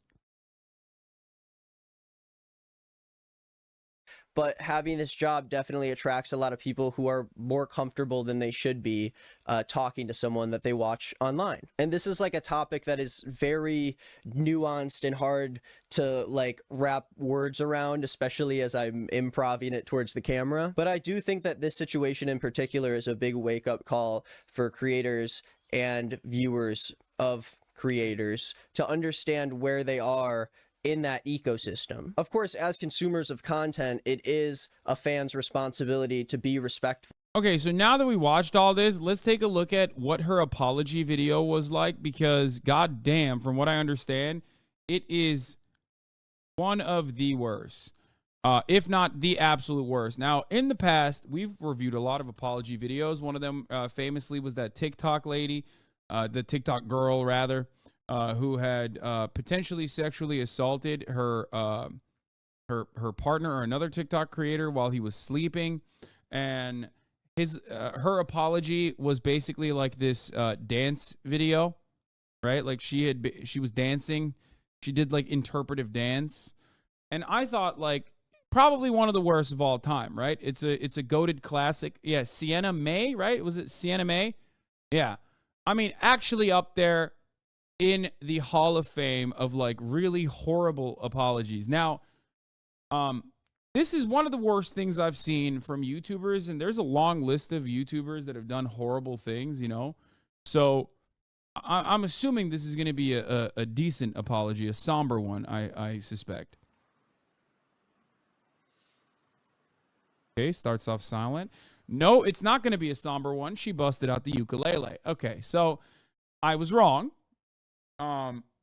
But having this job definitely attracts a lot of people who are more comfortable than they should be talking to someone that they watch online. And this is like a topic that is very nuanced and hard to like wrap words around, especially as I'm improvising it towards the camera. But I do think that this situation in particular is a big wake-up call for creators and viewers of creators to understand where they are in that ecosystem. Of course, as consumers of content, it is a fan's responsibility to be respectful. Okay, so now that we watched all this, let's take a look at what her apology video was like, because goddamn, from what I understand, it is one of the worst, if not the absolute worst. Now, in the past, we've reviewed a lot of apology videos. One of them famously was that TikTok lady, the TikTok girl, rather, who had potentially sexually assaulted her partner or another TikTok creator while he was sleeping, and her apology was basically like this dance video, right? Like she was dancing, she did like interpretive dance, and I thought like probably one of the worst of all time, right? It's a goated classic. Yeah, Sienna May, right? Was it Sienna May? Yeah, I mean actually up there in the Hall of Fame of like really horrible apologies. Now, this is one of the worst things I've seen from YouTubers, and there's a long list of YouTubers that have done horrible things, you know? So I'm assuming this is going to be a decent apology, a somber one, I suspect. Okay, starts off silent. No, it's not going to be a somber one. She busted out the ukulele. Okay, so I was wrong.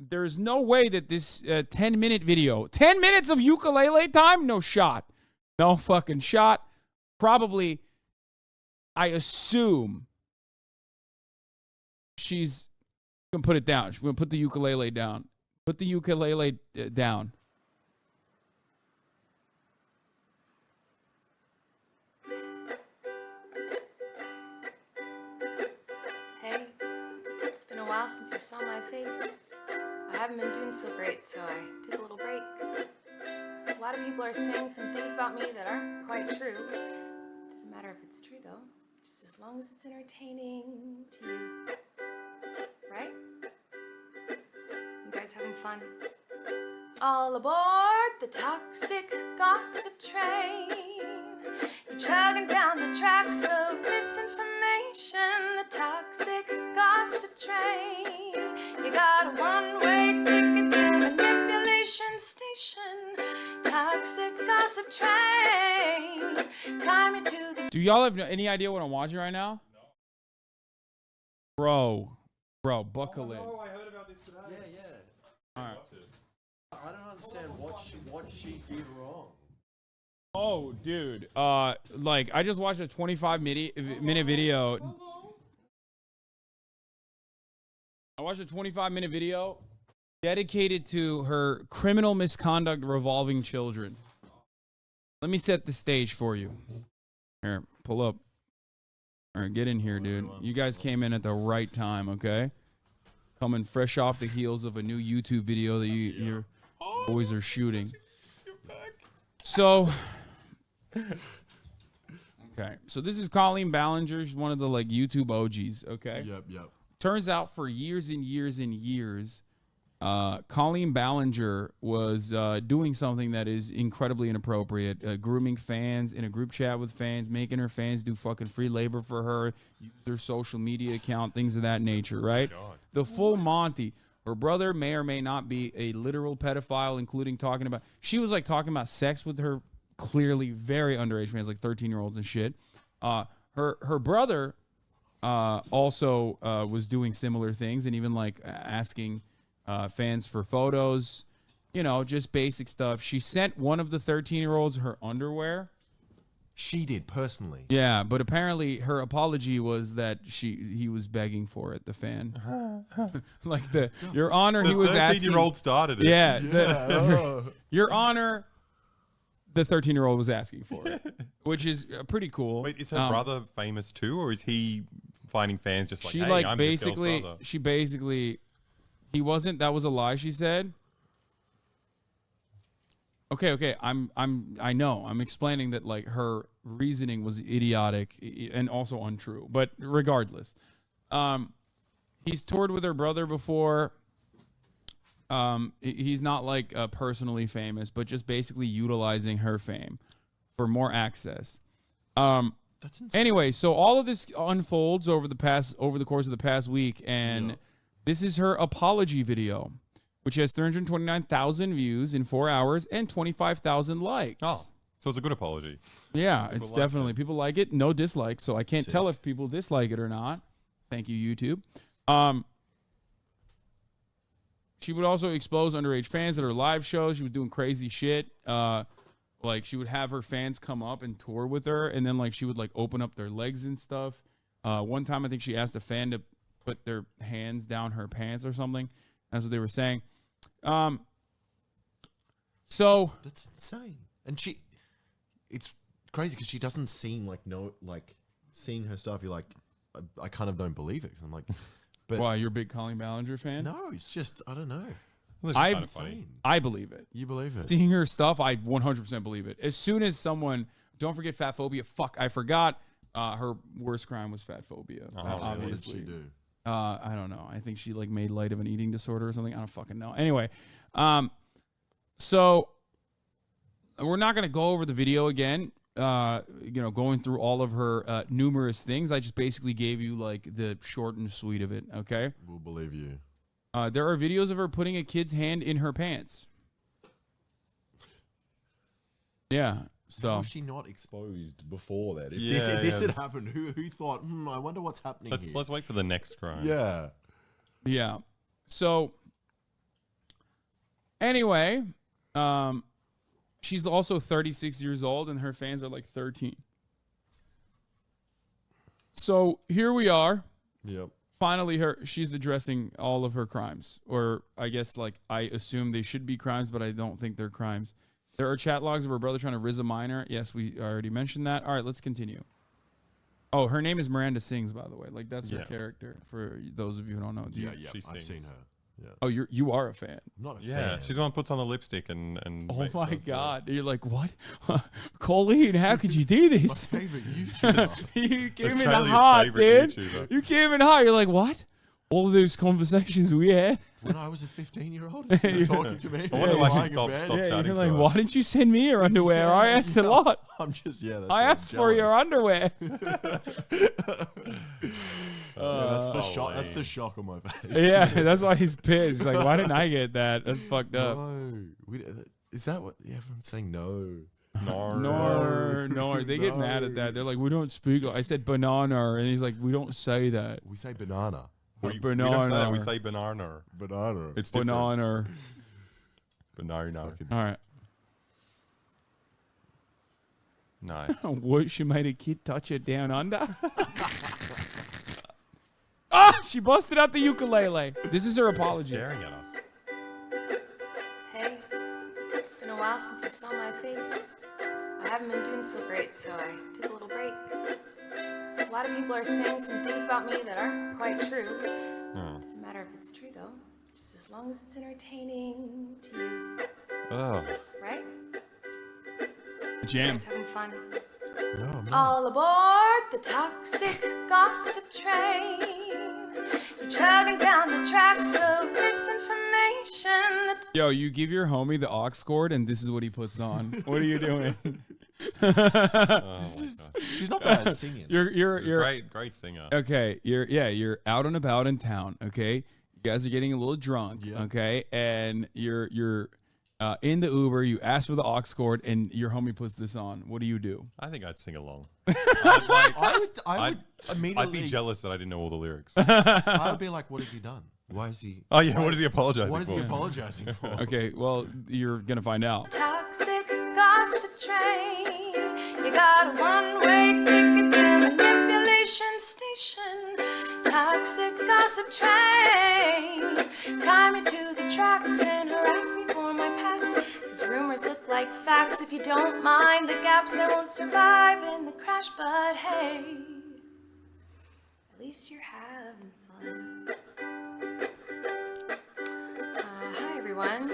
There's no way that this 10-minute video, 10 minutes of ukulele time, no shot. No fucking shot. Probably, I assume, she's gonna put it down. She's gonna put the ukulele down. Put the ukulele down. Hey, it's been a while since you saw my face. I haven't been doing so great, so I took a little break. So a lot of people are saying some things about me that aren't quite true. Doesn't matter if it's true though, just as long as it's entertaining to you. Right? You guys having fun? All aboard the toxic gossip train. You're chugging down the tracks of misinformation. The toxic gossip train. You got a one-way ticket to manipulation station. Toxic gossip train. Time you to the... Do y'all have any idea what I'm watching right now? No. Bro, buckle in. Oh, I heard about this today. Yeah. All right. I don't understand what she did wrong. Oh, dude. Like I just watched a 25-minute video. I watched a 25-minute video dedicated to her criminal misconduct revolving children. Let me set the stage for you. Here, pull up. All right, get in here, dude. You guys came in at the right time, okay? Coming fresh off the heels of a new YouTube video that your boys are shooting. So, okay. So this is Colleen Ballinger. She's one of the like YouTube OGs, okay? Yep. Turns out for years and years and years, Colleen Ballinger was doing something that is incredibly inappropriate, grooming fans in a group chat with fans, making her fans do fucking free labor for her, use their social media account, things of that nature, right? The full Monty. Her brother may or may not be a literal pedophile, including talking about, she was like talking about sex with her clearly very underage fans, like 13-year-olds and shit. Her brother also was doing similar things and even like asking fans for photos, you know, just basic stuff. She sent one of the 13-year-olds her underwear. She did personally. Yeah, but apparently her apology was that he was begging for it, the fan. Like Your Honor, he was asking. The 13-year-old started it. Yeah. Your Honor, the 13-year-old was asking for it, which is pretty cool. Wait, is her brother famous too, or is he finding fans just like, she hey, like I'm basically, this girl's brother? she basically, he wasn't. That was a lie. She said. Okay. I know. I'm explaining that like her reasoning was idiotic and also untrue. But regardless, he's toured with her brother before. He's not like personally famous, but just basically utilizing her fame for more access. That's insane. Anyway, so all of this unfolds over the course of the past week, and this is her apology video, which has 329,000 views in 4 hours and 25,000 likes. Oh, so it's a good apology. Yeah, People it's like definitely it. people like it. No dislikes, so I can't tell if people dislike it or not. Thank you, YouTube. She would also expose underage fans at her live shows. She was doing crazy shit. Like she would have her fans come up and tour with her, and then like she would like open up their legs and stuff. One time I think she asked a fan to put their hands down her pants or something. That's what they were saying. So that's insane. And it's crazy because she doesn't seem like seeing her stuff. You're like, I kind of don't believe it. 'Cause I'm like, but why, you're a big Colleen Ballinger fan? No, it's just I don't know. I believe it. You believe it? Seeing her stuff, I 100% believe it. As soon as someone, don't forget fat phobia. Fuck, I forgot. Her worst crime was fat phobia. Obviously. What did she do? I don't know. I think she like made light of an eating disorder or something. I don't fucking know. Anyway, so we're not gonna go over the video again. Going through all of her numerous things. I just basically gave you like the short and sweet of it. Okay. We'll believe you. There are videos of her putting a kid's hand in her pants. Yeah. So how was she not exposed before that? If this had happened, who thought? I wonder what's happening. Let's wait for the next crime. Yeah. Yeah. So anyway, she's also 36 years old, and her fans are like 13. So here we are. Yep. finally she's addressing all of her crimes, or I guess like I assume they should be crimes, but I don't think they're crimes. There are chat logs of her brother trying to riz a minor. Yes, we already mentioned that. All right, let's continue. Oh, her name is Miranda Sings, by the way. Like that's her character. For those of you who don't know. I've seen her. Yeah. Oh, you are a fan. I'm not a fan. Yeah, she's the one who puts on the lipstick and oh my God, you're like, what? Colleen, how could you do this? My favorite YouTuber. You came in hot, dude. You came in hot. You're like, what? All of those conversations we had. When I was a 15-year-old, she was talking to me. I wonder why she stopped Yeah, chatting you're to like, us. why didn't you send me your underwear? I asked a lot. I'm just, I asked for your underwear. That's the shock. That's the shock on my face. Yeah, that's why he's pissed. He's like, why didn't I get that? That's fucked up. No, is that what everyone's saying? No. No. They get mad at that. They're like, we don't speak. I said banana, and he's like, we don't say that. We say banana. We banana. don't say that. We say banana. Banana. It's different. Banana. Banana. All right. Nice. What? She made a kid touch it down under. Ah! She busted out the ukulele. This is her apology. Staring at us. Hey, it's been a while since you saw my face. I haven't been doing so great, so I took a little break. So a lot of people are saying some things about me that aren't quite true. Doesn't matter if it's true though, just as long as it's entertaining to you. Oh. Right? Jam. You guys having fun? No, All aboard the toxic gossip train. You're chugging down the tracks of misinformation. Yo, you give your homie the aux cord, and this is what he puts on. What are you doing? She's not bad at singing. You're great singer. Okay, you're out and about in town. Okay, you guys are getting a little drunk. Yeah. Okay, and you're in the Uber. You ask for the aux cord, and your homie puts this on. What do you do? I think I'd sing along. I would immediately. I'd be jealous that I didn't know all the lyrics. I would be like, what has he done? Why is he? Oh yeah, what is he apologizing What is for? he apologizing for? Okay, well, you're gonna find out. Toxic gossip train. You got a one-way ticket to manipulation station. Toxic gossip train. Tie me to the tracks and harass me for my past. These rumors look like facts. If you don't mind the gaps, I won't survive in the crash. But hey, at least you're having fun. Hi everyone.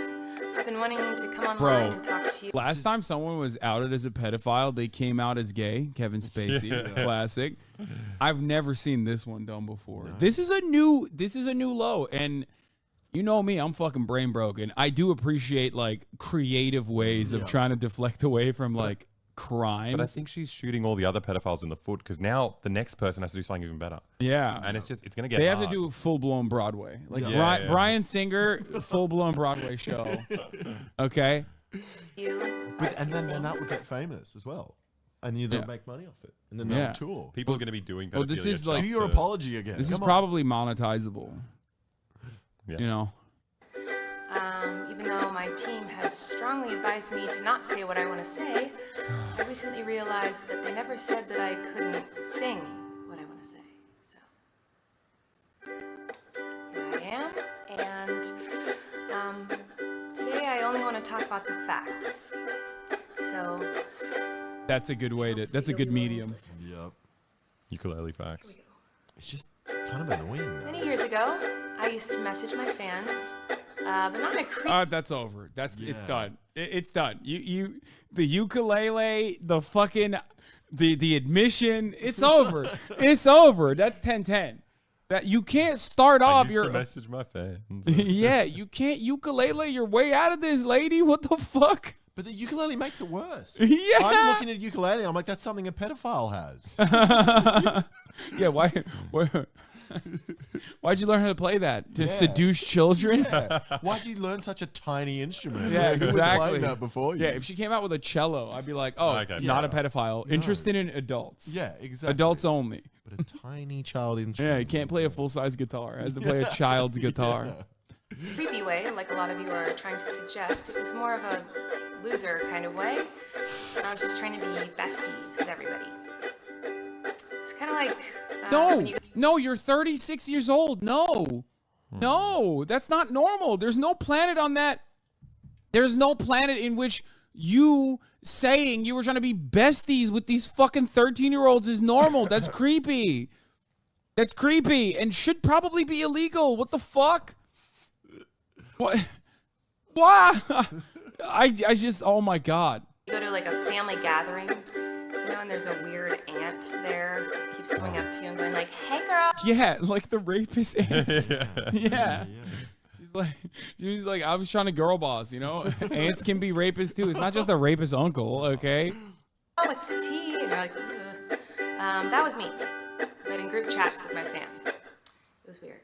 I've been wanting to come online and talk to you. Last time someone was outed as a pedophile, they came out as gay. Kevin Spacey, classic. I've never seen this one done before. No. This is a new low, and you know me, I'm fucking brain broken. I do appreciate like creative ways of trying to deflect away from like crimes. But I think she's shooting all the other pedophiles in the foot because now the next person has to do something even better. Yeah, and it's gonna get. They hard. have to do full blown Broadway, like Bryan Singer, full blown Broadway show. Okay. And then that would get famous as well, and they'll make money off it, and then they'll tour. People are going to be doing. Oh, this is like do your apology again. This is probably monetizable. Yeah. You know. Even though my team has strongly advised me to not say what I want to say, I recently realized that they never said that I couldn't sing what I want to say. So here I am, and today I only want to talk about the facts. So that's a good way to. That's a good medium. Yep. Ukulele facts. It's just kind of annoying. Many years ago, I used to message my fans. But not in a creepy. That's over. It's done. It's done. You the ukulele, the fucking the admission. It's over. It's over. That's 10-10. That you can't start off your message my fans. Yeah, you can't ukulele your way out of this, lady. What the fuck? But the ukulele makes it worse. Yeah. I'm looking at ukulele. I'm like, that's something a pedophile has. Yeah. Why'd you learn how to play that? To seduce children? Yeah. Why'd you learn such a tiny instrument? Yeah, Who was exactly. playing that before you? Yeah, if she came out with a cello, I'd be like, oh, not a pedophile. Interested in adults. Yeah, exactly. Adults only. But a tiny child instrument. Yeah, you can't play a full-size guitar. It has to play a child's guitar. Creepy way, like a lot of you are trying to suggest. It was more of a loser kind of way. I was just trying to be besties with everybody. This kind of like No, when you no, you're 36 years old. No, no, that's not normal. There's no planet on that. There's no planet in which you saying you were trying to be besties with these fucking 13-year-olds is normal. That's creepy. That's creepy and should probably be illegal. What the fuck? What? Why? I just, oh my God. go to like a family gathering, and there's a weird aunt there, keeps going up to you and going like, "Hey, girl." Yeah, like the rapist aunt. Yeah. She's like, I was trying to girl boss, Ants can be rapists too. It's not just a rapist uncle, okay? Oh, it's the tea. And you're like, ugh. That was me, but in group chats with my fans. It was weird.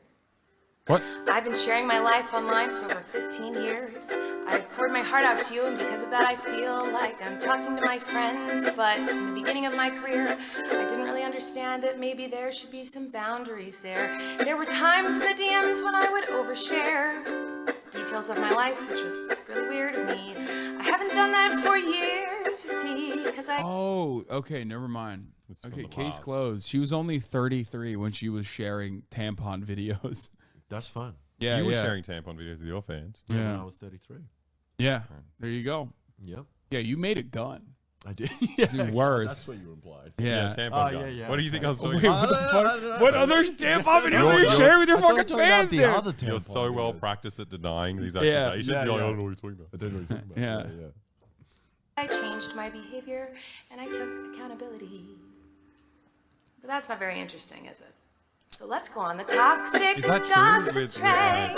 What? I've been sharing my life online for over 15 years. I've poured my heart out to you, and because of that, I feel like I'm talking to my friends. But in the beginning of my career, I didn't really understand that maybe there should be some boundaries there. There were times in the DMs when I would overshare details of my life, which was really weird of me. I haven't done that for years, you see, because I... Oh, okay, never mind. Okay, case closed. She was only 33 when she was sharing tampon videos. That's fun. Yeah, you were sharing tampon videos with your fans. Yeah, when I was 33. Yeah, there you go. Yep. Yeah, you made a gun. I did. It's worse. That's what you implied. Yeah. Tampon gun. yeah. What do you think I was doing? Wait, what the fuck? What other tampon videos are you sharing with your fucking fans there? You're so well practiced at denying these accusations. Yeah, You're like, yeah. I don't know what you're talking about. I don't know what you're talking about. Yeah. I changed my behavior, and I took accountability. But that's not very interesting, is it? So let's go on the toxic Is that true gossip with train.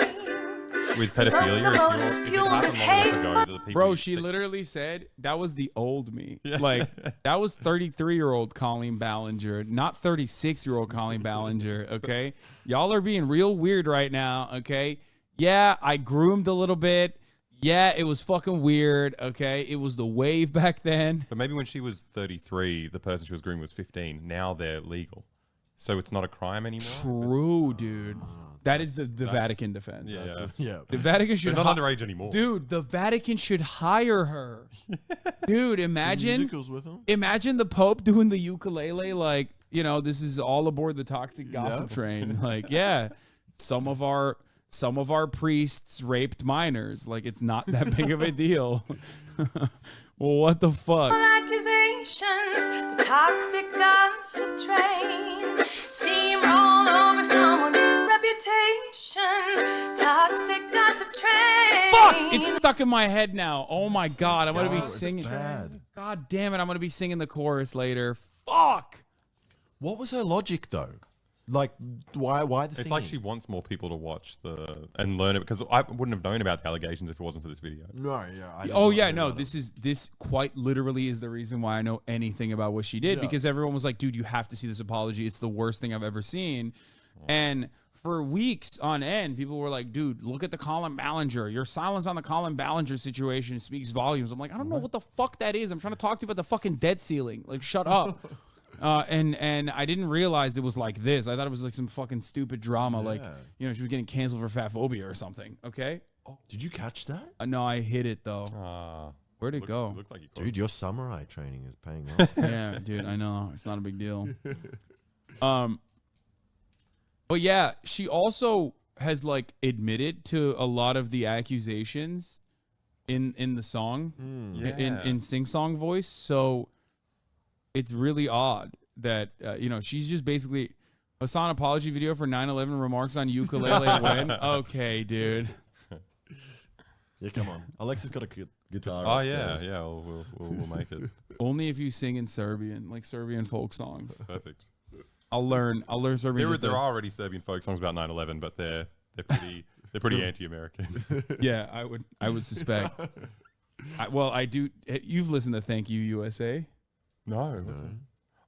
With pedophilia, Locomotives if it fueled happened with long enough hate. ago, do the people Bro, you she think- literally said that was the old me. Like, that was 33-year-old Colleen Ballinger, not 36-year-old Colleen Ballinger, okay? Y'all are being real weird right now, okay? Yeah, I groomed a little bit. Yeah, it was fucking weird, okay? It was the wave back then. But maybe when she was 33, the person she was grooming was 15. Now they're legal. So it's not a crime anymore? True, dude. That is the Vatican defense. Yeah. Yeah. The Vatican should They're not underage anymore. Dude, the Vatican should hire her. Dude, imagine Musicals with them? imagine the Pope doing the ukulele like, this is all aboard the toxic gossip train. Like, yeah, some of our priests raped minors. Like, it's not that big of a deal. Well, what the fuck? Accusations, the toxic gossip train, steamroll over someone's reputation, toxic gossip train. Fuck! It's stuck in my head now. Oh my God, I'm gonna be It's singing. bad. God damn it, I'm gonna be singing the chorus later. Fuck! What was her logic though? Like, why the It's singing? like she wants more people to watch and learn it, because I wouldn't have known about the allegations if it wasn't for this video. No, yeah. Oh yeah, no. This quite literally is the reason why I know anything about what she did, because everyone was like, "Dude, you have to see this apology. It's the worst thing I've ever seen." And for weeks on end, people were like, "Dude, look at the Colleen Ballinger. Your silence on the Colleen Ballinger situation speaks volumes." I'm like, I don't know what the fuck that is. I'm trying to talk to you about the fucking debt ceiling. Like, shut up. And I didn't realize it was like this. I thought it was like some fucking stupid drama, like she was getting canceled for fat phobia or something. Okay. Oh, did you catch that? No, I hit it though. Where'd it go? Looked like you Dude, your samurai training is paying off. Yeah, dude, I know. It's not a big deal. But yeah, she also has like admitted to a lot of the accusations in the song, in sing-song voice. So it's really odd that she's just basically a song apology video for 9/11 remarks on ukulele when. Okay, dude. Yeah, come on. Alexa's got a guitar. Oh yeah, upstairs. yeah. We'll make it Only if you sing in Serbian, like Serbian folk songs. perfect. I'll learn Serbian. There are already Serbian folk songs about 9/11, but they're pretty anti-American. Yeah, I would suspect. I do. You've listened to "Thank You USA." No.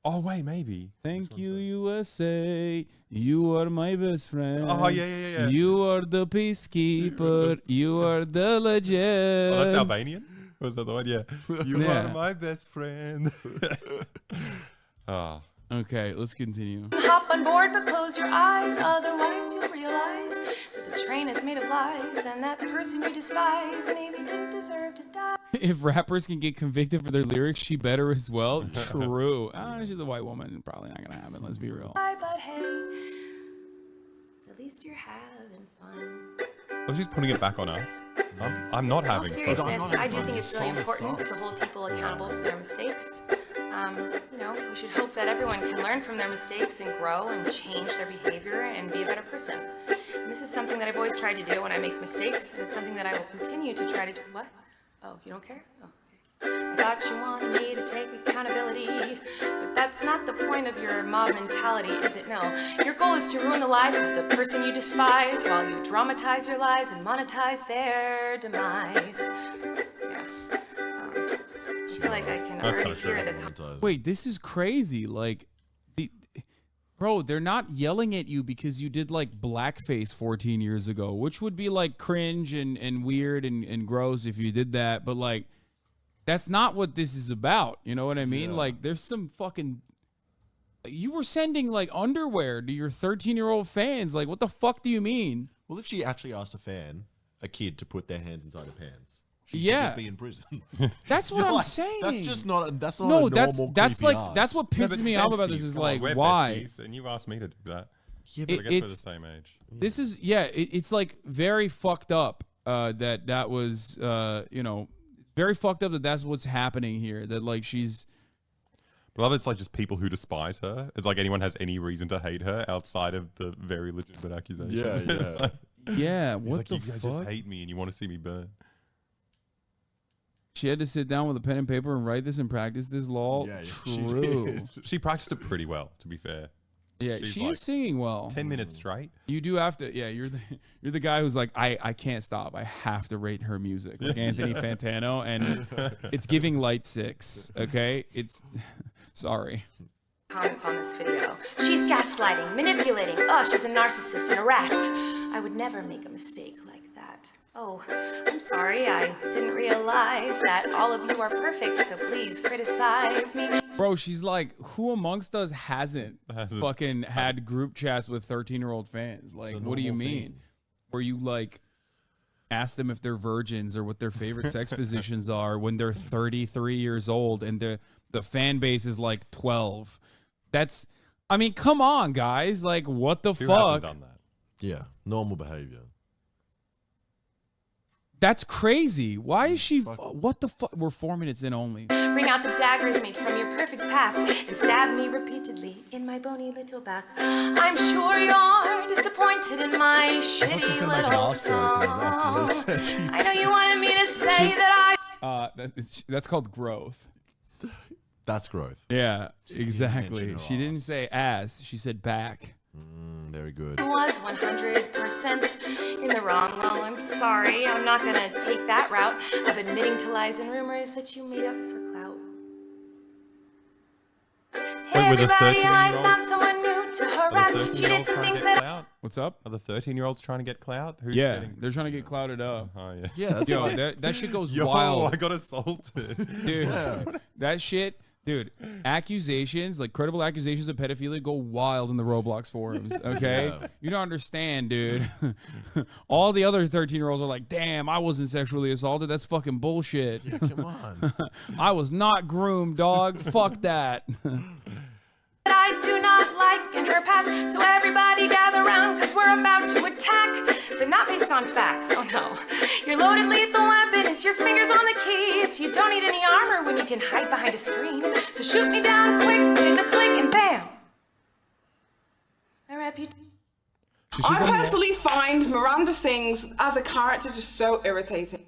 Oh wait, maybe. Thank you, USA. You are my best friend. Oh yeah. You are the peacekeeper. You are the legend. Oh, that's Albanian? Was that the one? Yeah. You Yeah. are my best friend. Ah. Okay, let's continue. Hop on board, but close your eyes, otherwise you'll realize that the train is made of lies, and that person you despise maybe didn't deserve to die. if rappers can get convicted for their lyrics, she better as well. True. She's a white woman. Probably not gonna happen. Let's be real. But hey, at least you're having fun. Oh, she's putting it back on us. I'm not In all having fun. seriousness, I do think it's really important to hold people accountable for their mistakes. You know, we should hope that everyone can learn from their mistakes and grow and change their behavior and be a better person. And this is something that I've always tried to do when I make mistakes. It's something that I will continue to try to do. What? Oh, you don't care? Oh, okay. I thought you wanted me to take accountability, but that's not the point of your mob mentality, is it? No. Your goal is to ruin the life of the person you despise while you dramatize your lies and monetize their demise. Yeah. I feel like I can already hear the... Wait, this is crazy. Like, bro, they're not yelling at you because you did like blackface 14 years ago, which would be like cringe and weird and gross if you did that. But like, that's not what this is about. You know what I mean? Like, there's some fucking... You were sending like underwear to your 13-year-old fans. Like, what the fuck do you mean? Well, if she actually asked a kid to put their hands inside her pants, she should Yeah. just be in prison. That's what I'm saying. That's just not. That's not. No, a that's normal like creepy that's what No, pisses but me off about this besties, is come on, like we're why besties, and you asked me to do that. Yeah, I guess we're the it's same age. this is it's like very fucked up that was you know, very fucked up that that's what's happening here, that like she's... But I love it's like just people who despise her. It's like anyone has any reason to hate her outside of the very legitimate accusations. Yeah, yeah. Yeah, It's what like, the you guys fuck? just hate me and you want to see me burn. She had to sit down with a pen and paper and write this and practice this law. Yeah, True. She practiced it pretty well, to be fair. Yeah, She's she like is singing well. 10 minutes straight. You do have to. Yeah, you're the guy who's like, I can't stop. I have to rate her music, like Anthony Fantano, and it's giving light 6. Okay, it's sorry. Comments on this video. She's gaslighting, manipulating. Oh, she's a narcissist and a rat. I would never make a mistake like that. Oh, I'm sorry. I didn't realize that all of you are perfect, so please criticize me. Bro, she's like, who amongst us hasn't fucking had group chats with 13-year-old fans? Like, what do you mean? Where you like ask them if they're virgins or what their favorite sex positions are when they're 33 years old and the fan base is like 12. That's, I mean, come on, guys. Like, what the Who fuck? hasn't done that? Yeah, normal behavior. That's crazy. Why is she? What the fuck? We're 4 minutes in only. Bring out the daggers made from your perfect past and stab me repeatedly in my bony little back. I'm sure you're disappointed in my shitty little song. I know you wanted me to say that That's called growth. That's growth. Yeah, exactly. mentioned her She didn't ass. say ass. She said back. Very good. I was 100% in the wrong. Well, I'm sorry. I'm not gonna take that route of admitting to lies and rumors that you made up for clout. Hey, Wait, were the everybody, I 13-year-olds found someone new to harass. She did some things that... What's up? Are the 13-year-olds trying to get clout? Who's Yeah, getting... they're trying to get clouded up. Oh, yeah. Yeah, that's Yo, right. that shit goes Yo, wild. I got assaulted. Dude, Yeah. that shit, dude, accusations, like credible accusations of pedophilia go wild in the Roblox forums, okay? Yeah. You don't understand, dude. All the other 13-year-olds are like, damn, I wasn't sexually assaulted. That's fucking bullshit. Yeah, come on. I was not groomed, dog. Fuck that. I do not like in her past. So everybody gather round, cause we're about to attack. But not based on facts, oh no. Your loaded lethal weapon is your fingers on the keys. You don't need any armor when you can hide behind a screen. So shoot me down quick, hit the click and bam. My reputation. I personally find Miranda Sings as a character just so irritating.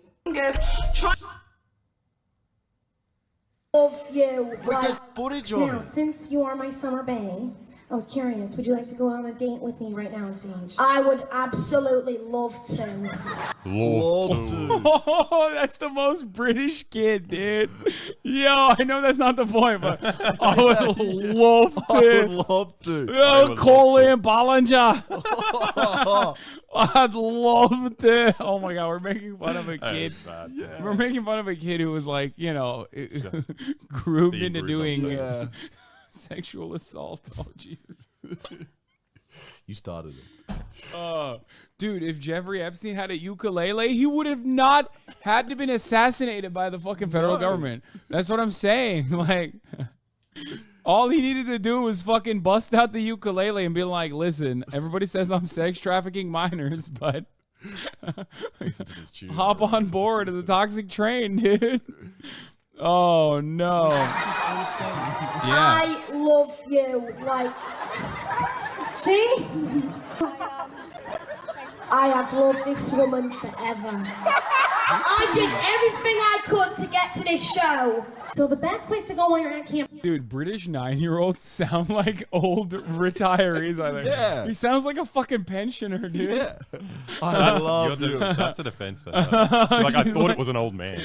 Of you. But there's footage of Now, it. since you are my summer bae, I was curious, would you like to go on a date with me right now on stage? I would absolutely love to. Love to. Oh, that's the most British kid, dude. Yo, I know that's not the point, but I would love to. I would love to. Yo, Colleen, Ballinger. I'd love to. Oh my God, we're making fun of a kid. Yeah. We're making fun of a kid who was like, you know, groomed into doing sexual assault. Oh, Jesus. You started it. Dude, if Jeffrey Epstein had a ukulele, he would have not had to been assassinated by the fucking federal government. That's what I'm saying. Like, all he needed to do was fucking bust out the ukulele and be like, listen, everybody says I'm sex trafficking minors, but hop on board of the toxic train, dude. Oh, no. I love you. Like, she? I have loved this woman forever. I did everything I could to get to this show. So the best place to go while you're at camp. Dude, British 9-year-olds sound like old retirees. I think. Yeah. He sounds like a fucking pensioner, dude. Yeah. I love you. That's a defense for her. She's like, I thought it was an old man.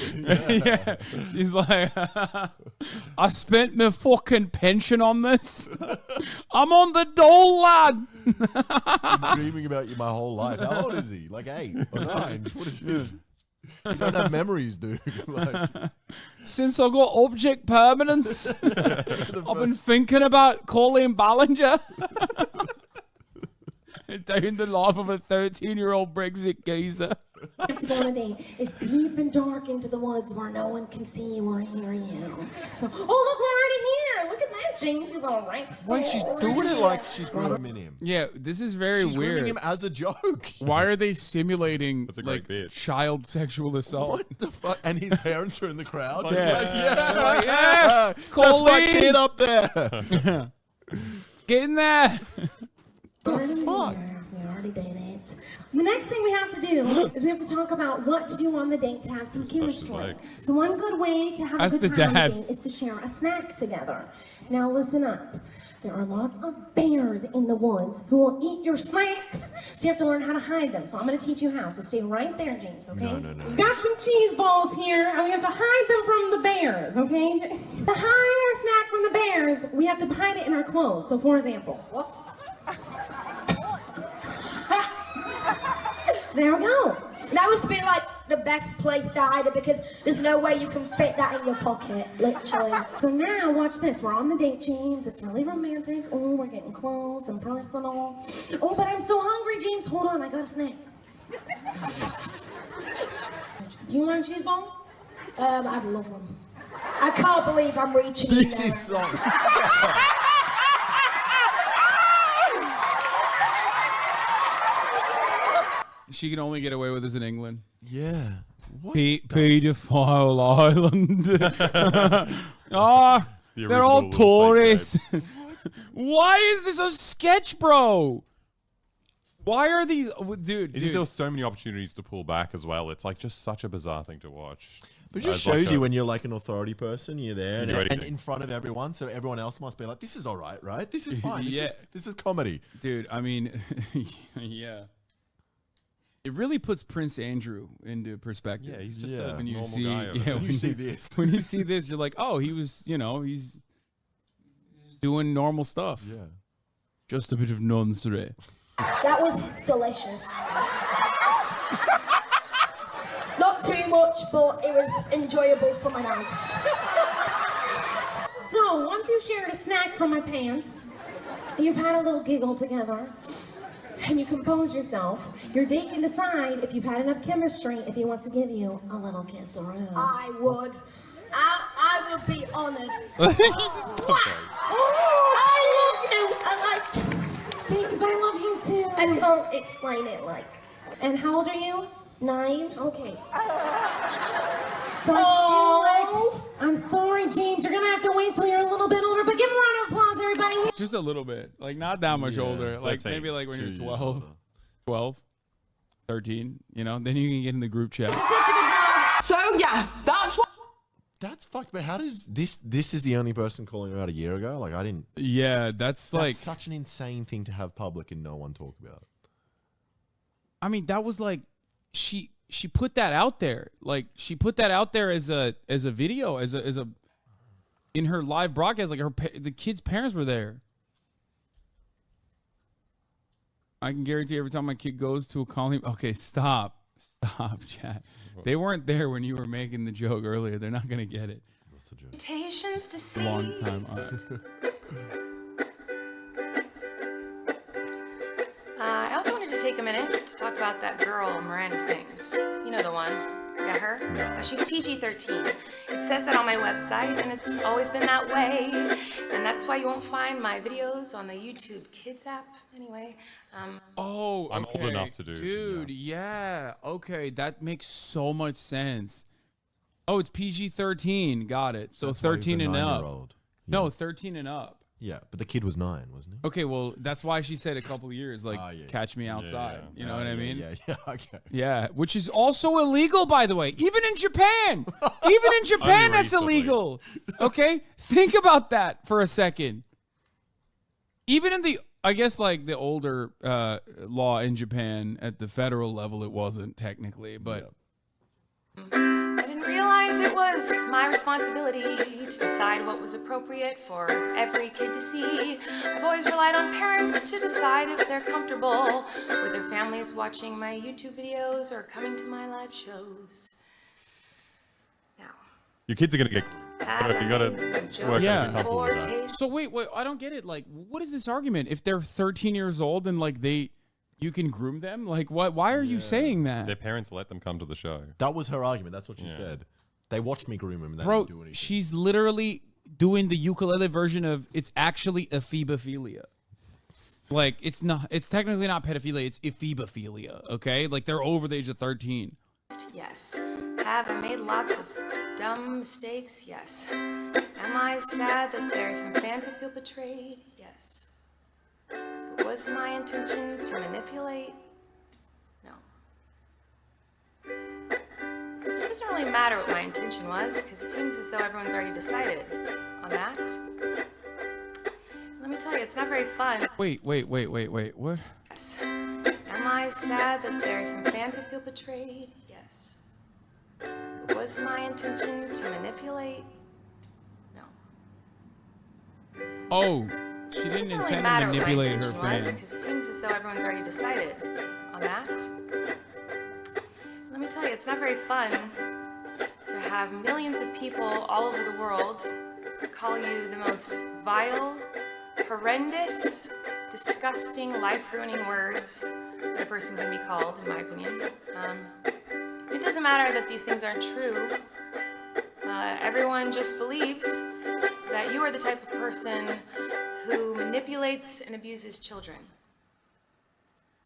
Yeah. She's like, I spent my fucking pension on this. I'm on the dole, lad. I've been dreaming about you my whole life. How old is he? Like 8 or 9? What is this? You don't have memories, dude. Like, Since I got object permanence, I've been thinking about Colleen Ballinger. Down the life of a 13-year-old Brexit geezer. You have to go on a date. It's deep and dark into the woods where no one can see you or hear you. So, oh, look, we're already here. Look at that, James. He's all right. wait, she's doing it like she's grooming him. Yeah, this is very She's weird. grooming him as a joke. Why are they simulating That's a great like bit. child sexual assault? What the fuck? And his parents are in the crowd. Yeah. Like, yeah, Like, yeah, that's my Colleen. kid up there. Get in there. The fuck? We already did it. The next thing we have to do is we have to talk about what to do on the date to have some chemistry. leg. So one good way to have Ask a good the time on dad. a date is to share a snack together. Now listen up. There are lots of bears in the woods who will eat your snacks. So you have to learn how to hide them. So I'm going to teach you how. So stay right there, James, okay? No. We've got some cheese balls here, and we have to hide them from the bears, okay? To hide our snack from the bears, we have to hide it in our clothes. So for example, there we go. That must be like the best place to hide it because there's no way you can fit that in your pocket, literally. So now, watch this. We're on the date, James. It's really romantic. Oh, we're getting close and personal. Oh, but I'm so hungry, James. Hold on, I got a snack. Do you want a cheese ball? I'd love one. I can't believe I'm reaching in This there. is so. She can only get away with this in England. Yeah. What? Pedophile Island. Ah, The they're all original Little tourists. Why is this a sketch, bro? Why are these, dude? Is there so many opportunities to pull back as well? It's like just such a bizarre thing to watch. But it just As like shows you a- when you're like an authority person, you're there and, You're ready. and in front of everyone, so everyone else must be like, this is all right, right? This is fine. Yeah. This is comedy. Dude, I mean, yeah. It really puts Prince Andrew into perspective. Yeah, he's just Yeah. a When you normal see, guy. yeah, When you see this. when you see this, you're like, oh, he was, he's doing normal stuff. Yeah. Just a bit of nonsense. That was delicious. Not too much, but it was enjoyable for my mouth. So, once you've shared a snack from my pants, you've had a little giggle together, and you compose yourself, your date can decide if you've had enough chemistry, if he wants to give you a little kiss or a I would. I would be honoured. I love you. I like. James, I love you too. I can't explain it like. And how old are you? 9. Okay. So Oh. I'm sorry, James. You're gonna have to wait till you're a little bit older, but give a round of applause, everybody. Just a little bit. Like, not that much Yeah, older. Like, 13, maybe like when 2 you're years 12, older. 12, 13, then you can get in the group chat. Such a good job. So yeah, that's what. That's fucked. But how does this is the only person calling her out a year ago? Like I didn't. Yeah, that's like, That's such an insane thing to have public and no one talk about. I mean, that was like, she put that out there. Like, she put that out there as a video, as a in her live broadcast. Like, the kids' parents were there. I can guarantee every time my kid goes to a colony. Okay, stop, chat. They weren't there when you were making the joke earlier. They're not gonna get it. What's the joke? Invitations to Long time. take a minute to talk about that girl Miranda sings. You know the one. Yeah, her? She's PG-13. It says that on my website, and it's always been that way. And that's why you won't find my videos on the YouTube Kids app. Anyway, Oh, I'm okay. old enough to do. Dude, yeah. Okay, that makes so much sense. Oh, it's PG-13. Got it. So That's why he was 13 a and up. 9-year-old. No, 13 and up. Yeah, but the kid was 9, wasn't he? Okay, well, that's why she said a couple of years, like, catch me outside. You know what I mean? Yeah, okay. Yeah, which is also illegal, by the way. Even in Japan. Even in Japan, that's illegal. Okay? Think about that for a second. Even in the, I guess, like, the older law in Japan, at the federal level, it wasn't technically, but... I didn't realize it was my responsibility to decide what was appropriate for every kid to see. I've always relied on parents to decide if they're comfortable with their families watching my YouTube videos or coming to my live shows. Now, Your kids are gonna get. You gotta work Yeah. as a couple with that. So wait, I don't get it. Like, what is this argument? If they're 13 years old and like you can groom them, like what? Why are you saying that? Their parents let them come to the show. That was her argument. That's what she said. They watched me groom him and they Bro, didn't do anything. she's literally doing the ukulele version of it's actually ephebophilia. Like it's technically not pedophilia, it's ephebophilia, okay? Like they're over the age of 13. yes. Have I made lots of dumb mistakes? Yes. Am I sad that there are some fans who feel betrayed? Yes. But was my intention to manipulate? No. It doesn't really matter what my intention was, because it seems as though everyone's already decided on that. Let me tell you, it's not very fun. Wait, what? Yes. Am I sad that there are some fans who feel betrayed? Yes. But was my intention to manipulate? No. Oh, she It didn't doesn't really intend to matter what my manipulate her intention was, fans. because it seems as though everyone's already decided on that. Let me tell you, it's not very fun to have millions of people all over the world call you the most vile, horrendous, disgusting, life-ruining words that a person can be called, in my opinion. It doesn't matter that these things aren't true. Everyone just believes that you are the type of person who manipulates and abuses children.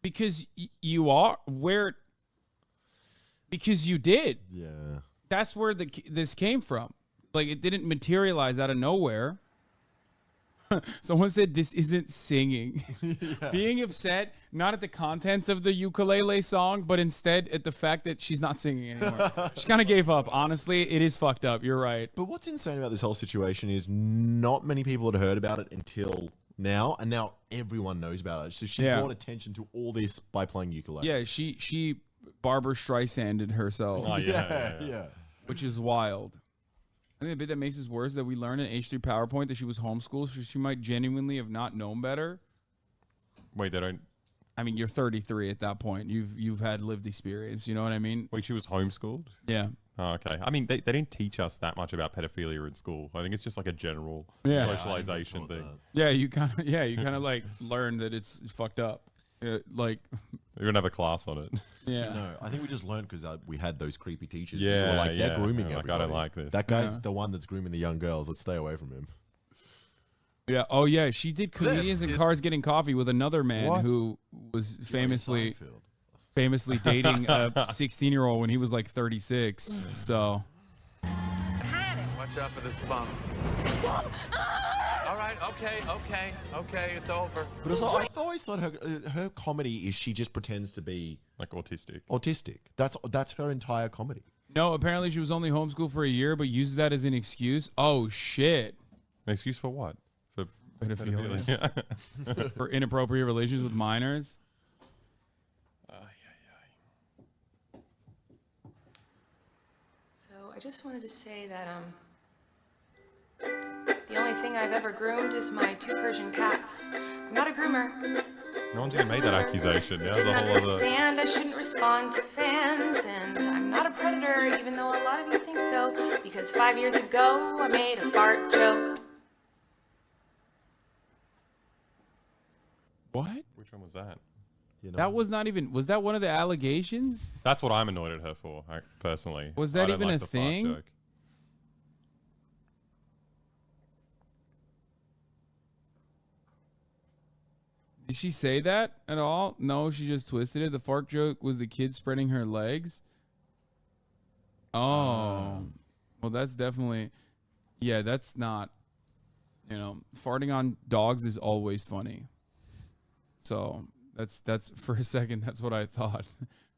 Because you are because you did. Yeah. That's where this came from. Like it didn't materialize out of nowhere. Someone said this isn't singing. Being upset not at the contents of the ukulele song, but instead at the fact that she's not singing anymore. She kind of gave up. Honestly, it is fucked up. You're right. But what's insane about this whole situation is not many people had heard about it until now, and now everyone knows about it. So she brought attention to all this by playing ukulele. Yeah, she Barbara Streisanded herself. Oh, yeah. Which is wild. I think the bit that makes this worse is that we learned in H3 PowerPoint that she was homeschooled, so she might genuinely have not known better. Wait, they don't. I mean, you're 33 at that point. You've had lived experience. You know what I mean? Wait, she was homeschooled? Yeah. Oh, okay. I mean, they didn't teach us that much about pedophilia in school. I think it's just like a general socialization thing. Yeah, you kind of like learn that it's fucked up. Like you're gonna have a class on it. Yeah. No, I think we just learned because we had those creepy teachers. Yeah, who were like they're grooming like, everybody. I don't like this. That guy's the one that's grooming the young girls. Let's stay away from him. Yeah. Oh yeah, she did comedians in cars getting coffee with another man who was famously dating a 16-year-old when he was like 36. So. Watch out for this bump. All right, okay, it's over. But also, I always thought her comedy is she just pretends to be like autistic. Autistic. That's her entire comedy. No, apparently she was only homeschooled for a year, but uses that as an excuse. Oh shit! An excuse for what? For pedophilia. For inappropriate relations with minors. So I just wanted to say that the only thing I've ever groomed is my 2 Persian cats. I'm not a groomer. No one's gonna make that accusation. Yeah, Didn't understand I shouldn't respond to fans, and I'm not a predator, even though a lot of you think so, because 5 years ago I made a fart joke. What? Which one was that? You know? That was not even. Was that one of the allegations? That's what I'm annoyed at her for, personally. Was I that don't even like a the fart thing? joke. Did she say that at all? No, she just twisted it. The fart joke was the kid spreading her legs. Oh, well, that's definitely, yeah, that's not, farting on dogs is always funny. So that's for a second, that's what I thought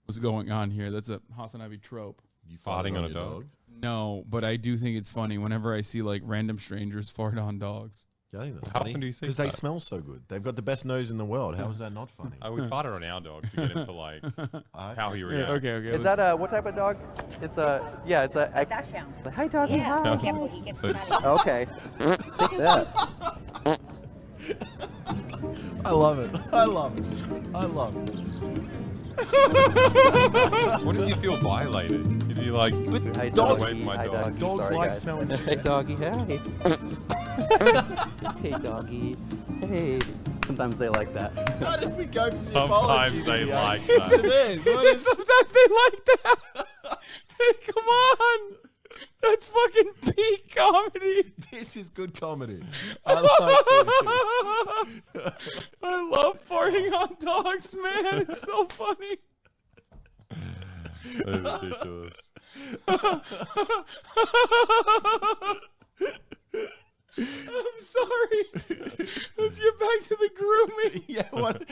was going on here. That's a Hasanabi trope. You Farting on a dog? No, but I do think it's funny whenever I see like random strangers fart on dogs. Yeah, I think that's How funny. often do you see Because they that? smell so good. They've got the best nose in the world. How is that not funny? We farted on our dog to get into like how he reacts. Okay. Is that what type of dog? It's a it's a Dachshund. Hi doggy. Yeah, Hi. be careful, he gets Okay. Take that. I love it. I love it. I love it. What if you feel violated? If you like, Hi, get doggy. away from my Hi, dog. doggy. Dogs Sorry, like guys. smelling shit. Hey doggy. Hey. Hey doggy. Hey. Sometimes they like that. How did we go to the Sometimes apology they video? like Yes, that. it is. He What said is- sometimes they like that. Come on. That's fucking peak comedy. This is good comedy. I like this. I love farting on dogs, man. It's so funny. That's ridiculous. I'm sorry. Let's get back to the grooming. Yeah, what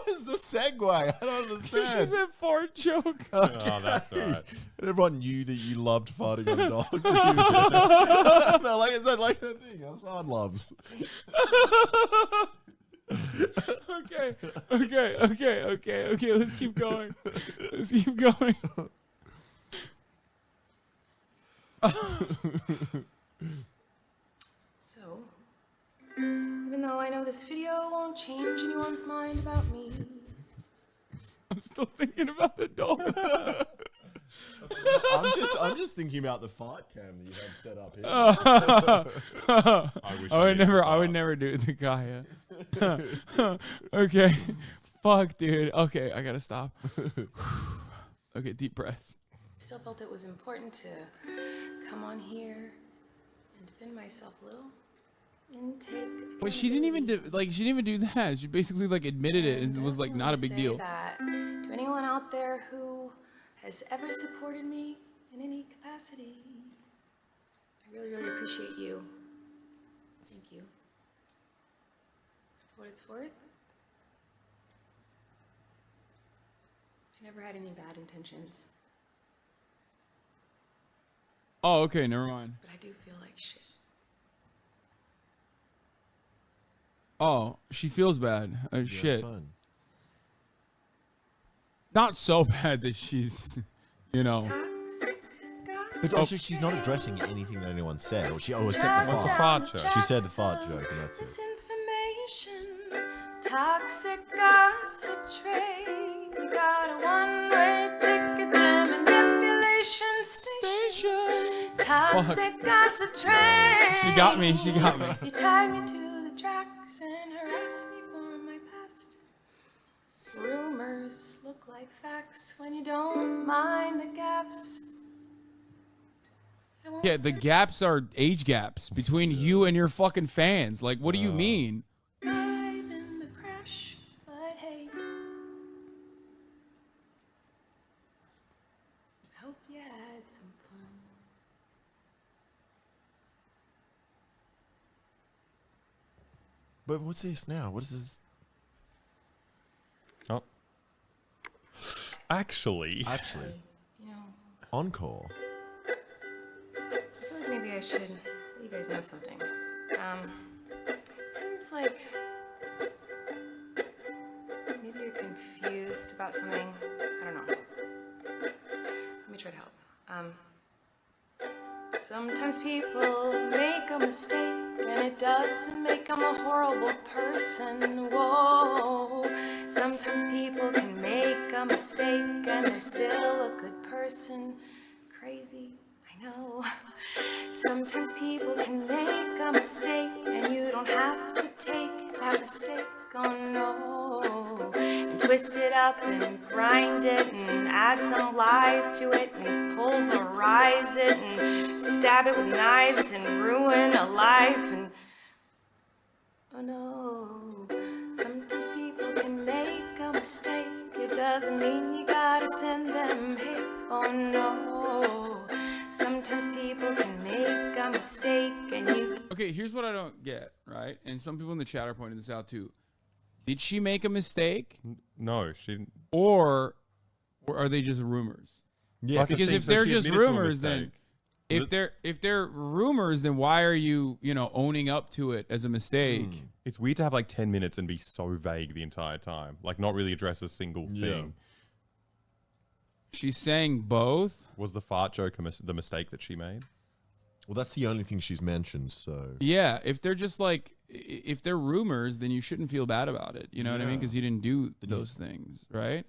was the segue? I don't understand. She said fart joke. Okay. Oh, that's right. And everyone knew that you loved farting on dogs. No, like is that like that thing Hassan loves? Okay. Let's keep going. So, even though I know this video won't change anyone's mind about me, I'm still thinking about the dog. I'm just thinking about the fart cam that you had set up here. I would never do it to Kaya. Okay. Fuck, dude. Okay, I gotta stop. Okay, deep breaths. still felt it was important to come on here and defend myself a little. And take But she didn't even do that. She basically like admitted it and was like not a big deal. That to anyone out there who has ever supported me in any capacity, I really, really appreciate you. Thank you. For what it's worth, I never had any bad intentions, Oh, okay, never mind. but I do feel like shit. Oh, she feels bad. Shit. Fun. Not so bad that she's, you know. But also, she's not addressing anything that anyone said. Or except the What's fart. a fart joke? She said the fart joke, and that's it. Misinformation, toxic gossip train. You got a one-way ticket to manipulation station. Toxic gossip train. She got me. You tied me to the tracks and harassed me for my past. Rumors look like facts when you don't mind the gaps. Yeah, the gaps are age gaps between you and your fucking fans. Like, what do you mean? Dive in the crash, but hey, hope you had some fun. But what's this now? What is this? Oh. Actually. You know, Encore. I feel like maybe I should let you guys know something. It seems like maybe you're confused about something. I don't know. Let me try to help. Sometimes people make a mistake, and it doesn't make them a horrible person. Whoa. Sometimes people can make a mistake, and they're still a good person. Crazy, I know. Sometimes people can make a mistake, and you don't have to take that mistake. Oh no. And twist twist it up and grind it and add some lies to it and pulverize it and stab it with knives and ruin a life and oh no, sometimes people can make a mistake. It doesn't mean you gotta send them hate. Oh no, sometimes people can make a mistake and you. Okay, here's what I don't get, right? And some people in the chat are pointing this out too. Did she make a mistake? No, she didn't. Or are they just rumors? Yeah, because if they're just rumors, then if they're rumors, then why are you owning up to it as a mistake? It's weird to have like 10 minutes and be so vague the entire time, like not really address a single thing. She's saying both. Was the fart joke the mistake that she made? Well, that's the only thing she's mentioned. So yeah, if they're just like, if they're rumors, then you shouldn't feel bad about it. You know what I mean? Because you didn't do those things, right?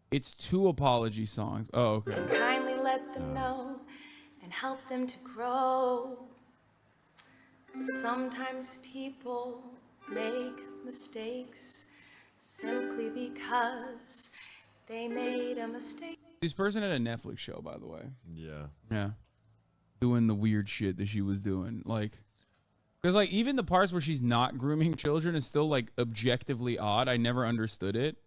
It's 2 apology songs. Oh, okay. Kindly let them know and help them to grow. Sometimes people make mistakes simply because they made a mistake. This person had a Netflix show, by the way. Yeah. Yeah. Doing the weird shit that she was doing. Like, because like even the parts where she's not grooming children is still like objectively odd. I never understood it.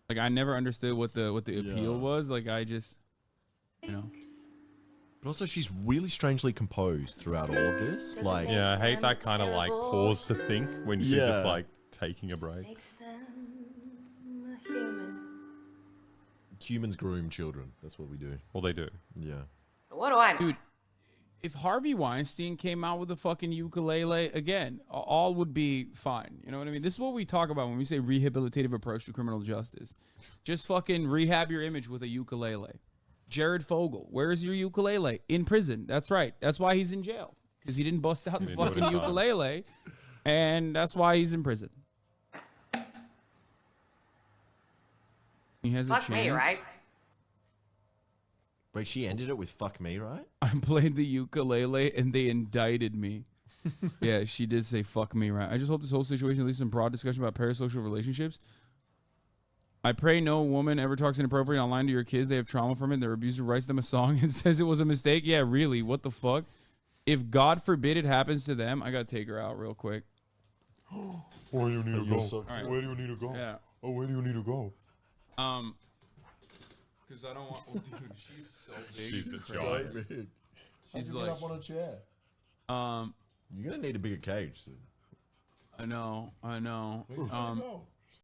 Like I never understood what the appeal was. Like I just, But also, she's really strangely composed throughout all of this. Like, yeah, I hate that kind of like pause to think when she's just like taking a break. Makes them a human. Humans groom children. That's what we do. Well, they do. Yeah. What do I know? Dude, if Harvey Weinstein came out with a fucking ukulele, again, all would be fine. You know what I mean? This is what we talk about when we say rehabilitative approach to criminal justice. Just fucking rehab your image with a ukulele. Jared Fogle, where is your ukulele? In prison. That's right. That's why he's in jail. Because he didn't bust out the fucking ukulele. And that's why he's in prison. He has a chance. Fuck me, right? Wait, she ended it with "fuck me," right? I played the ukulele and they indicted me. Yeah, she did say "fuck me," right? I just hope this whole situation leads to some broad discussion about parasocial relationships. I pray no woman ever talks inappropriate online to your kids. They have trauma from it. Their abuser writes them a song and says it was a mistake. Yeah, really? What the fuck? If God forbid it happens to them, I gotta take her out real quick. Where do you need to go? So right. Where do you need to go? Yeah. Oh, where do you need to go? Because I don't want. Oh, dude, she's so big. Jesus Christ. Christ. Big. She's like, up on a chair. You're gonna need a bigger cage soon. I know. Where